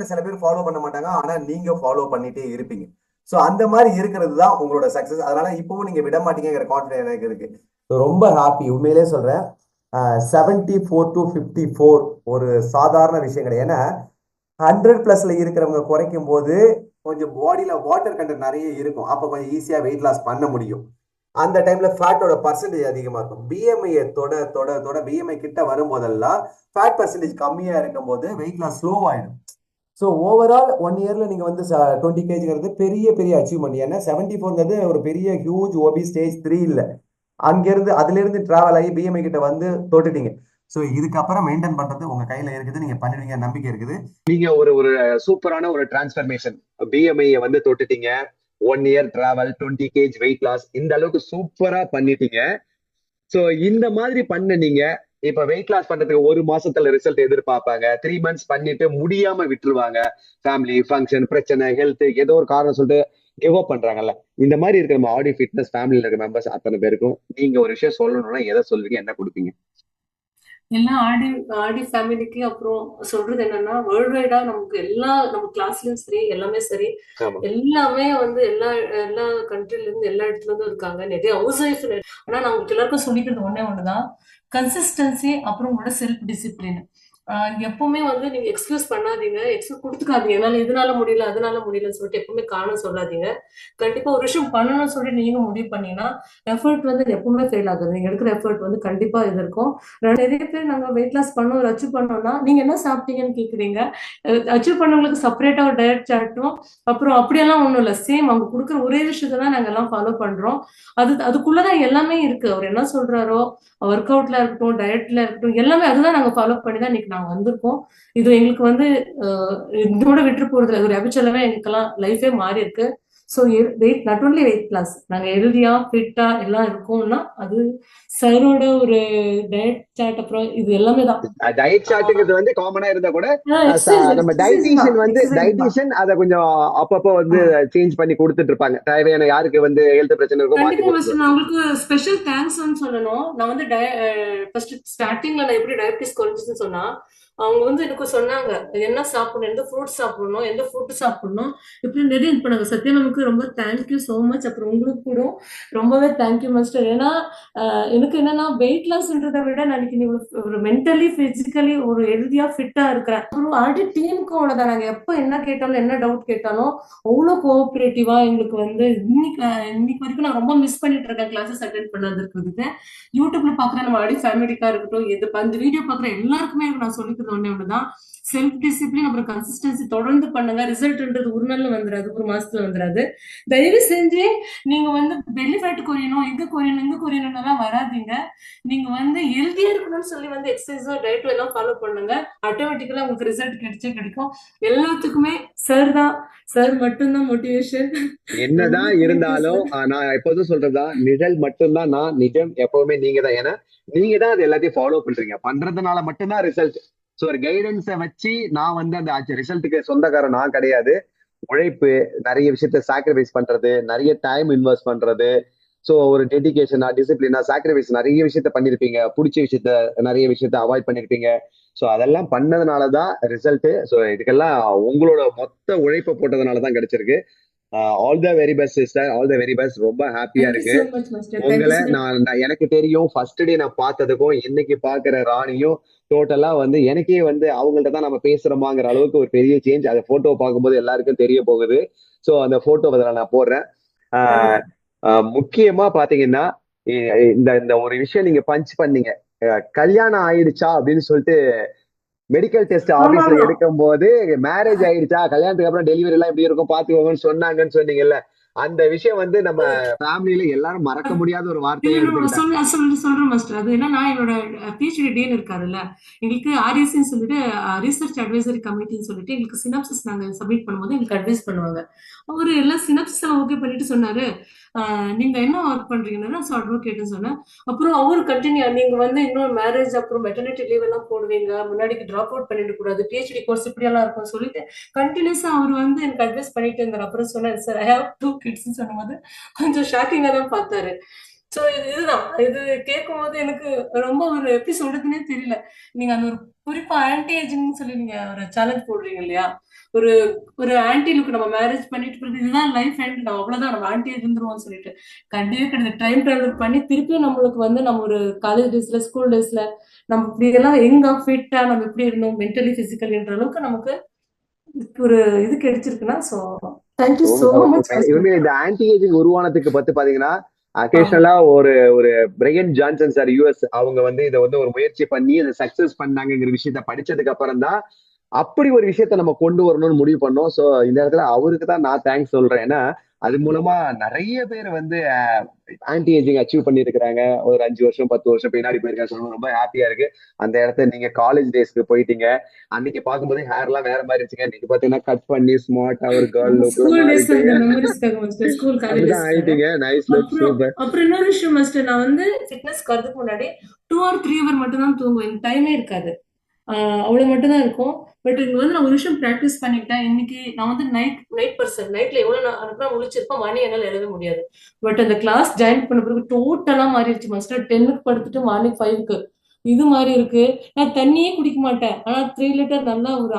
B: சில பேர் ஃபாலோ பண்ண மாட்டாங்க. ஆனா நீங்க ஃபாலோ பண்ணிட்டே இருப்பீங்க. சோ அந்த மாதிரி இருக்கிறது தான் உங்களோட சக்சஸ். அதனால இப்பவும் நீங்க விட மாட்டீங்கிற கான்பிடன்ஸ் எனக்கு இருக்கு. So, ரொம்ப ஹாப்பி உண்மையிலே சொல்றேன். 74 to 54 ஒரு சாதாரண விஷயம் கிடையாது. ஏன்னா 100+ இருக்கிறவங்க குறைக்கும் போது கொஞ்சம் பாடியில வாட்டர் கண்டென்ட் நிறைய இருக்கும். அப்ப கொஞ்சம் ஈஸியா வெயிட் லாஸ் பண்ண முடியும். அந்த டைம்ல ஃபேட்டோட பர்சன்டேஜ் அதிகமா இருக்கும். பிஎம்ஐ தொட தொட தொட பிஎம்ஐ கிட்ட வரும்போதெல்லாம் ஃபேட் பர்சன்டேஜ் கம்மியா இருக்கும் போது வெயிட் லாஸ் ஸ்லோ ஆயிடும். ஸோ ஓவரால் 1 இயர்ல நீங்க வந்து 20 kg பெரிய பெரிய அச்சீவ்மெண்ட். ஏன்னா 74 ஒரு பெரிய ஹியூஜ் ஓபி ஸ்டேஜ் 3 இல்ல. அங்கிருந்து அதுல இருந்து டிராவல் ஆகி பிஎம்ஐ கிட்ட வந்து தொட்டுட்டீங்க. ஸோ இதுக்கப்புறம் மெயின்டைன் பண்றது உங்க கையில இருக்குது. நீங்க பண்ணுவீங்க நம்பிக்கை இருக்குது. நீங்க ஒரு ஒரு சூப்பரான ஒரு டிரான்ஸ்பர்மேஷன். பிஎம்ஐ வந்து தொட்டுட்டீங்க. 1 year travel 20 kg weight loss இந்த அளவுக்கு சூப்பரா பண்ணிட்டீங்க. சோ இந்த மாதிரி பண்ண நீங்க இப்ப வெயிட் லாஸ் பண்றதுக்கு 1 மாசத்துல ரிசல்ட் எதிர்பார்ப்பாங்க. 3 months பண்ணிட்டு முடியாம விட்டுருவாங்க. ஃபேமிலி ஃபங்க்ஷன் பிரச்சனை ஹெல்த் ஏதோ ஒரு காரணம் சொல்லிட்டு கிவ் அப் பண்றாங்கல்ல. இந்த மாதிரி இருக்கிற நம்ம ஆடி ஃபிட்னஸ் ஃபேமிலியில இருக்க மெம்பர்ஸ் அத்தனை பேருக்கும் நீங்க ஒரு விஷயம் சொல்லணும்னா எதை சொல்வீங்க என்ன கொடுப்பீங்க?
A: எல்லாம் ஆடி ஆடி ஃபேமிலிக்கு அப்புறம் சொல்றது என்னன்னா வேர்ல்ட் வைடா நமக்கு நம்ம கிளாஸ்லயும் சரி எல்லாமே சரி
B: ஆமா.
A: எல்லாமே வந்து எல்லா எல்லா கண்ட்ரில இருந்து எல்லா இடத்துல இருந்தும் இருக்காங்க. நிறைய ஹவுஸ் ஒய்ஃப். ஆனா நான் உங்களுக்கு எல்லாருக்கும் சொல்லிக்கிறது ஒண்ணே ஒண்ணுதான். கன்சிஸ்டன்சி அப்புறம் உங்களோட செல்ஃப் டிசிப்ளின். எப்பவுமே வந்து நீங்க எக்ஸ்கியூஸ் பண்ணாதீங்க, எக்ஸ்கியூஸ் கொடுத்துக்காதீங்க. என்னால இதனால முடியல அதனால முடியலன்னு சொல்லிட்டு எப்பவுமே காரணம் சொல்லாதீங்க. கண்டிப்பா ஒரு விஷயம் பண்ணணும்னு சொல்லி நீங்க முடிவு பண்ணீங்கன்னா எஃபர்ட் வந்து எப்பவுமே ஃபெயில் ஆகுது. நீங்க எடுக்கிற எஃபர்ட் வந்து கண்டிப்பா இது இருக்கும். நிறைய பேர் நாங்க வெயிட் லாஸ் பண்ணோம் ஒரு அச்சீவ் பண்ணோம்னா நீங்க என்ன சாப்பிட்டீங்கன்னு கேக்குறீங்க. அச்சீவ் பண்ணவங்களுக்கு செப்பரேட்டா ஒரு டயட் சார்ட்டும் அப்புறம் அப்படியெல்லாம் ஒண்ணும் இல்ல. சேம் அவங்க கொடுக்குற ஒரே விஷயத்தை தான் நாங்க எல்லாம் ஃபாலோ பண்றோம். அதுக்குள்ளதான் எல்லாமே இருக்கு. அவர் என்ன சொல்றாரோ ஒர்க் அவுட்ல இருக்கட்டும், டயட்ல இருக்கட்டும், எல்லாமே அதுதான் நாங்க ஃபாலோ பண்ணி தான் இன்னைக்கு நாங்க வந்திருக்கோம். இது எங்களுக்கு வந்து இதோட விட்டு போறது இல்ல. ஒரு ஹேபிச்சுவலாவே எங்களுக்கெல்லாம் லைஃபே மாறி இருக்கு. So weight not only weight loss நாங்க ஹெல்தியா ஃபிட்டா எல்லாம் இருக்கோம்னா அது சரோட ஒரு டயட் சார்ட் அப்புறம் இது எல்லாமே தான்.
B: டயட் சார்ட்டுங்கிறது வந்து காமனா இருந்தா கூட
A: எக்ஸசைஸ்
B: நம்ம
A: எக்ஸசைஸ் தான்
B: டயட்டீஷியன் வந்து
A: எக்ஸசைஸ் தான்.
B: டயட்டீஷியன் அதை கொஞ்சம் அப்பப்போ வந்து
A: ஆமா.
B: சேஞ்ச் பண்ணி கொடுத்துட்டு இருப்பாங்க. தேவையான யாருக்கு வந்து ஹெல்த் பிரச்சனை இருக்கோ மாத்தி
A: கண்டிப்பா மிஸ்டர்.
B: கொடுத்துருவாங்க.
A: நான் உங்களுக்கு ஸ்பெஷல் தேங்க்ஸ்ன்னு சொல்லணும். நான் வந்து ஃபர்ஸ்ட் ஸ்டார்டிங்ல நான் எப்படி டயபிட்டிஸ் குறைஞ்சிச்சுன்னு சொன்னா அவங்க வந்து எனக்கு சொன்னாங்க என்ன சாப்பிடணும், எந்த ஃப்ரூட்ஸ் சாப்பிடணும், எந்த ஃபுட் சாப்பிடணும், இப்படி நிறைய இது பண்ணாங்க. சத்யா மேமுக்கு ரொம்ப தேங்க்யூ ஸோ மச். அப்புறம் உங்களுக்கு கூட ரொம்பவே தேங்க்யூ மாஸ்டர். ஏன்னா எனக்கு என்னன்னா வெயிட் லாஸ்ன்றதை விட நாளைக்கு நீ ஒரு மென்டலி பிசிக்கலி ஒரு ஹெல்தியா ஃபிட்டா இருக்கிறேன். அப்புறம் ஆல்ரெடி டீமுக்கும் அவ்வளவுதான். நாங்க எப்போ என்ன கேட்டாலும் என்ன டவுட் கேட்டாலும் அவ்வளோ கோஆபரேட்டிவா எங்களுக்கு வந்து இன்னைக்கு வரைக்கும் நான் ரொம்ப மிஸ் பண்ணிட்டு இருக்கேன் கிளாஸஸ் அட்டென்ட் பண்ணது இருக்கிறதுக்கு. யூடியூப்ல பாக்குற நம்ம அடி ஃபேமிலிக்கா இருக்கட்டும், எது அந்த வீடியோ பாக்குற எல்லாருக்குமே நான் சொல்லி இருக்கிறது ஒண்ணே ஒண்ணுதான், செல்ஃப் டிசிப்ளின் அப்புறம் கன்சிஸ்டன்சி தொடர்ந்து பண்ணுங்க. ரிசல்ட்ன்றது ஒரு நாள்ல வந்துடாது, ஒரு மாசத்துல வந்துடாது. தயவு செஞ்சு நீங்க வந்து பெல்லி ஃபேட் குறையணும், இங்க குறையணும் எல்லாம் வராதீங்க. நீங்க வந்து ஹெல்தியா இருக்கணும்னு சொல்லி வந்து எக்ஸசைஸோ டயட்டோ எல்லாம் ஃபாலோ பண்ணுங்க. ஆட்டோமேட்டிக்கலா உங்களுக்கு ரிசல்ட் கிடைச்சே கிடைக்கும். எல்லாத்துக்குமே சார் தான், சார் மட்டும்தான் மோட்டிவேஷன். ரொம்ப
B: என்னதான்
A: தேங்க்யூ
B: இருந்தாலும்
A: சார்.
B: நான் எப்போதும் சொல்றதா, நிழல் மட்டும்தான் நான், நிஜம் எப்பவுமே நீங்க தான். ஏன்னா நீங்க தான் அது எல்லாத்தையும் ஃபாலோ பண்றீங்க, பண்றதுனால மட்டும்தான் ரிசல்ட். ஸோ ஒரு கைடன்ஸை வச்சு நான் வந்து அந்த ரிசல்ட்டுக்கு சொந்தக்காரன் நான் கிடையாது. உழைப்பு, நிறைய விஷயத்த சாக்ரிஃபைஸ் பண்றது, நிறைய டைம் இன்வெஸ்ட் பண்றது, ஸோ ஒரு டெடிகேஷனா டிசிப்ளினா சாக்ரிஃபைஸ் நிறைய விஷயத்த பண்ணிருப்பீங்க, பிடிச்ச விஷயத்த நிறைய விஷயத்த அவாய்ட் பண்ணிருப்பீங்க. ஸோ அதெல்லாம் பண்ணதுனாலதான் ரிசல்ட். ஸோ இதுக்கெல்லாம் உங்களோட மொத்த உழைப்பை போட்டதுனாலதான் கிடைச்சிருக்கு. All the very best sister, all the very best. ரொம்ப ஹாப்பியா
A: தேங்க்யூ
B: இருக்கு.
A: So much master. தேங்க்யூ
B: உங்களை
A: சார்.
B: எனக்கு தெரியும், ஃபர்ஸ்ட் டே நான் பார்த்ததுக்கும் இன்னைக்கு பாக்குற ராணியும் டோட்டலா வந்து எனக்கே வந்து அவங்கள்ட்ட தான் நம்ம பேசுறோமாங்கிற அளவுக்கு ஒரு பெரிய சேஞ்ச். அந்த போட்டோ பார்க்கும்போது எல்லாருக்கும் தெரிய போகுது. ஸோ அந்த போட்டோ அதில் நான் போடுறேன். ஆஹ் முக்கியமா பாத்தீங்கன்னா, இந்த இந்த ஒரு விஷயம் நீங்க பஞ்ச் பண்ணீங்க. கல்யாணம் ஆயிடுச்சா அப்படின்னு சொல்லிட்டு மெடிக்கல் டெஸ்ட்
A: ஆமா
B: ஆபீஸ்ல
A: ஆமா.
B: எடுக்கும் போது, மேரேஜ் ஆயிடுச்சா, கல்யாணத்துக்கு அப்புறம் டெலிவரி எல்லாம் இப்படி இருக்கும் பாத்துக்கோங்கன்னு சொன்னாங்கன்னு சொன்னீங்கல்ல, அந்த விஷயம் வந்து நம்ம ஃபேமிலியில எல்லாரும் மறக்க முடியாத ஒரு
A: இல்ல
B: வார்த்தையா
A: இல்ல
B: எடுத்துக்கிட்டாங்க.
A: சொல்றேன் மாஸ்டர். அது என்னன்னா என்னோட பிஹெச்டி டீன் இருக்காருல்ல, எங்களுக்கு ஆர்இசின்னு சொல்லிட்டு ரிசர்ச் அட்வைசரி கமிட்டின்னு சொல்லிட்டு எங்களுக்கு சினாப்சிஸ் நாங்க சப்மிட் பண்ணும்போது எங்களுக்கு அட்வைஸ் பண்ணுவாங்க. அவரு எல்லாம் சினாப்சிஸ் எல்லாம் ஓகே பண்ணிட்டு சொன்னாரு, நீங்க என்ன ஒர்க் பண்றீங்கன்னா அட்வொகேட்னு சொன்னேன். அப்புறம் அவரு கண்டினியூ நீங்க வந்து இன்னும் மேரேஜ் அப்புறம் மெட்டர்னிட்டி லீவ் எல்லாம் போடுவீங்க, முன்னாடிக்கு டிராப் அவுட் பண்ணிட கூடாது, பிஹெச்டி கோர்ஸ் இப்படி எல்லாம் இருக்கும்னு சொல்லிட்டு கண்டினியூஸா அவர் வந்து எனக்கு அட்வைஸ் பண்ணிட்டு இருந்தார். அப்புறம் சொன்னாரு, sir I have two kids சொன்னபோது கொஞ்சம் ஷாக்கிங்கா தான் பார்த்தாரு. சோ இதுதான். இது கேட்கும்போது எனக்கு ரொம்ப ஒரு எப்படி சொல்றதுன்னே தெரியல. நீங்க அந்த ஒரு குறிப்பா ஆன்டி ஏஜிங்ன்னு சொல்லி நீங்க ஒரு சேலஞ்ச் போடுறீங்க இல்லையா? ஒரு ஒரு ஆன்டி லுக் நம்ம மேரேஜ் பண்ணிட்டு பிறகு இதுதான் லைஃப் எண்ட் நம்ம அவ்வளவுதான் நம்ம ஆன்டி இருந்துருவோம்னு சொல்லிட்டு கண்டிப்பா கிடையாது. டைம் டிராவல் பண்ணி திருப்பியும் நம்மளுக்கு வந்து நம்ம ஒரு காலேஜ் டேஸ்ல ஸ்கூல் டேஸ்ல நம்ம இப்படி எல்லாம் எங்க ஃபிட்டா நம்ம எப்படி இருந்தோம் மென்டலி பிசிக்கலின்ற அளவுக்கு நமக்கு ஒரு இது கிடைச்சிருக்குன்னா சோ தேங்க்யூ சோ மச்
B: இவங்க
A: மாஸ்டர்.
B: இந்த ஆன்டி ஏஜிங் உருவானதுக்கு பத்தி பாத்தீங்கன்னா, அகேஷனலா ஒரு ஒரு பிரையன் ஜான்சன் சார் யுஎஸ், அவங்க வந்து இதை வந்து ஒரு முயற்சி பண்ணி அதை சக்சஸ் பண்ணாங்கிற விஷயத்த படிச்சதுக்கு அப்புறம் தான் அப்படி ஒரு விஷயத்த நம்ம கொண்டு வரணும்னு முடிவு பண்ணோம். சோ இந்த இடத்துல அவருக்கு தான் நான் தேங்க்ஸ் சொல்றேன். ஏன்னா அது மூலமா நிறைய பேர் வந்து ஆன்டி ஏஜிங் அச்சீவ் பண்ணிருக்கிறாங்க. ஒரு 5 வருஷம் 10 வருஷம் பின்னாடி போயிருக்காங்க. சொல்லுங்க, ரொம்ப ஹாப்பியா இருக்கு. அந்த இடத்த நீங்க காலேஜ் டேஸ்க்கு போயிட்டீங்க. அன்னைக்கு பார்க்கும்போது ஹேர் எல்லாம் வேற மாதிரி இருந்துச்சுங்க. இன்னைக்கு பாத்தீங்கன்னா கட் பண்ணி ஸ்மார்ட்டா ஒரு கேர்ள் லுக்ல
A: ஸ்கூல் டேஸ்ல
B: மாறிட்டீங்க.
A: இந்த மெமரிஸ்க்காக மாஸ்டர், ஸ்கூல் காலேஜ்
B: அப்படிதான்
A: டேஸ்க்காக.
B: ஆயிட்டீங்க. நைஸ் லுக்,
A: அப்புறம்
B: சூப்பர்.
A: அப்புறம் இன்னொரு விஷயம் மாஸ்டர், நான் வந்து ஃபிட்னஸ் வரதுக்கு முன்னாடி 2 or 3 ஹவர் மட்டும் தான் தூங்குவேன். எனக்கு டைமே இருக்காது. அவ்வளவு மட்டும் தான் இருக்கும். பட் இங்க வந்து நான் ஒரு விஷயம் பிராக்டிஸ் பண்ணிக்கிட்டேன். இன்னைக்கு நான் வந்து நைட் நைட் பர்சன். நைட்ல எவ்வளவு நேரம் முழிச்சிருப்போம், மார்னிங் என்னால எழுத முடியாது. பட் அந்த கிளாஸ் ஜாயின் பண்ண பிறகு டோட்டலா மாறிடுச்சு மாஸ்டர். 10க்கு படுத்துட்டு மார்னிங் 5க்கு இது மாதிரி இருக்கு. நான் தண்ணியே குடிக்க மாட்டேன். ஆனா 3 லிட்டர் நல்லா ஒரு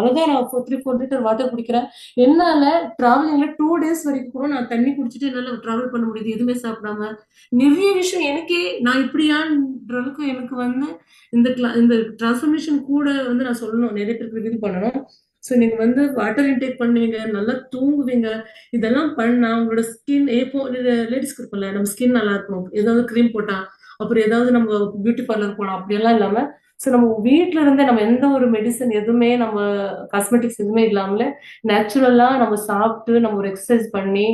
A: அழகா நான் 3-4 லிட்டர் வாட்டர் குடிக்கிறேன். என்னால டிராவலிங்ல 2 டேஸ் வரைக்கும் கூட நான் தண்ணி குடிச்சிட்டு என்னால டிராவல் பண்ண முடியுது, எதுவுமே சாப்பிடாம. நிறைய விஷயம் எனக்கே நான் இப்படியான்ற அளவுக்கு எனக்கு வந்து இந்த டிரான்ஸ்ஃபர்மேஷன் கூட வந்து நான் சொல்லணும், நிறைய பேருக்கு இது பண்ணணும். ஸோ நீங்க வந்து வாட்டர் இன்டேக் பண்ணுவீங்க, நல்லா தூங்குவீங்க, இதெல்லாம் பண்ணா உங்களோட ஸ்கின் இப்போ லேடிஸ்க்கு இருக்கும்ல, நம்ம ஸ்கின் நல்லா இருக்கணும், ஏதாவது க்ரீம் போட்டா, அப்புறம் ஏதாவது நம்ம பியூட்டி பார்லர் போனோம் அப்படியெல்லாம் இல்லாம, ஸோ நம்ம வீட்ல இருந்தே நம்ம எந்த ஒரு மெடிசன் எதுவுமே நம்ம காஸ்மெட்டிக்ஸ் எதுவுமே இல்லாமல நேச்சுரலா நம்ம சாப்பிட்டு நம்ம ஒரு எக்ஸசைஸ் பண்ணி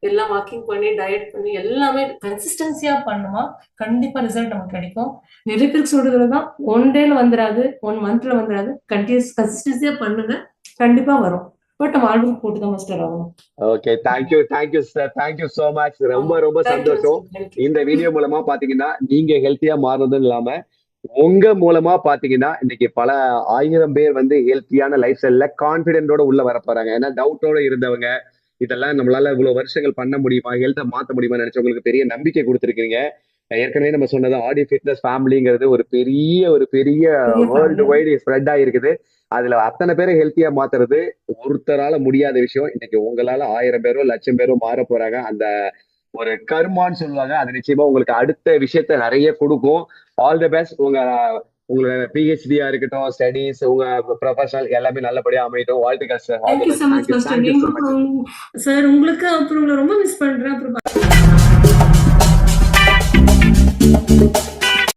A: எல்லாம் வாக்கிங் பண்ணி டயட் பண்ணி எல்லாமே கன்சிஸ்டன்சியா பண்ணுமா கண்டிப்பா ரிசல்ட் நமக்கு கிடைக்கும். நிறைய பேருக்கு சொல்றதுதான், 1 டேல வந்துடாது, 1 மந்த்ல வந்துடாது, கன்சிஸ்டன்சியா பண்ணுங்க, கண்டிப்பா வரும். பட் நம்ம ஆல்ரெடி போட்டுதான் மாஸ்டர் ஆகணும்.
B: Okay, thank you thank you sir, thank you so much. ரொம்ப ரொம்ப
A: தேங்க்யூ
B: சந்தோஷம்.
A: மாஸ்டர். தேங்க்யூ.
B: இந்த வீடியோ மூலமா பாத்தீங்கன்னா நீங்க ஹெல்த்தியா மாறுறதும் இல்லாம, உங்க மூலமா பாத்தீங்கன்னா இன்னைக்கு பல ஆயிரம் பேர் வந்து ஹெல்த்தியான லைஃப் ஸ்டைல்ல கான்பிடென்டோட உள்ள வர போறாங்க. ஏன்னா டவுட்டோட இருந்தவங்க, இதெல்லாம் நம்மளால இவ்வளவு வருஷங்கள் பண்ண முடியுமா, ஹெல்த்தை மாத்த முடியுமா நினைச்சவங்களுக்கு பெரிய நம்பிக்கை கொடுத்துருக்கீங்க. ஏற்கனவே நம்ம சொன்னது ஆடி ஃபிட்னஸ் ஃபேமிலிங்கிறது ஒரு பெரிய
A: பெரிய
B: வேர்ல்டு
A: ஃபேமிலி.
B: வைடு ஸ்ப்ரெட் ஆயிருக்குது. அதுல அத்தனை பேரை ஹெல்த்தியா மாத்துறது ஒருத்தரால முடியாத விஷயம். இன்னைக்கு உங்களால 1000 பேரோ 1,00,000 பேரோ மாற போறாங்க. அந்த ஒரு கர்மான்னு சொல்லுவாங்க, அது நிச்சயமா உங்களுக்கு அடுத்த விஷயத்த நிறைய கொடுக்கும். All the best. உங்களோட பிஹெச்டியா இருக்கட்டும், ஸ்டடீஸ், உங்க ப்ரொஃபஷனல் எல்லாமே நல்லபடியா அமையட்டும். வாழ்த்துக்கள் sir. All the
A: thank you so
B: best.
A: Much
B: thank you
A: master.
B: Thank you so much.
A: நீங்களும் சார் உங்களுக்கு அப்புறம் உங்களை ரொம்ப மிஸ் பண்றேன். அப்புறம்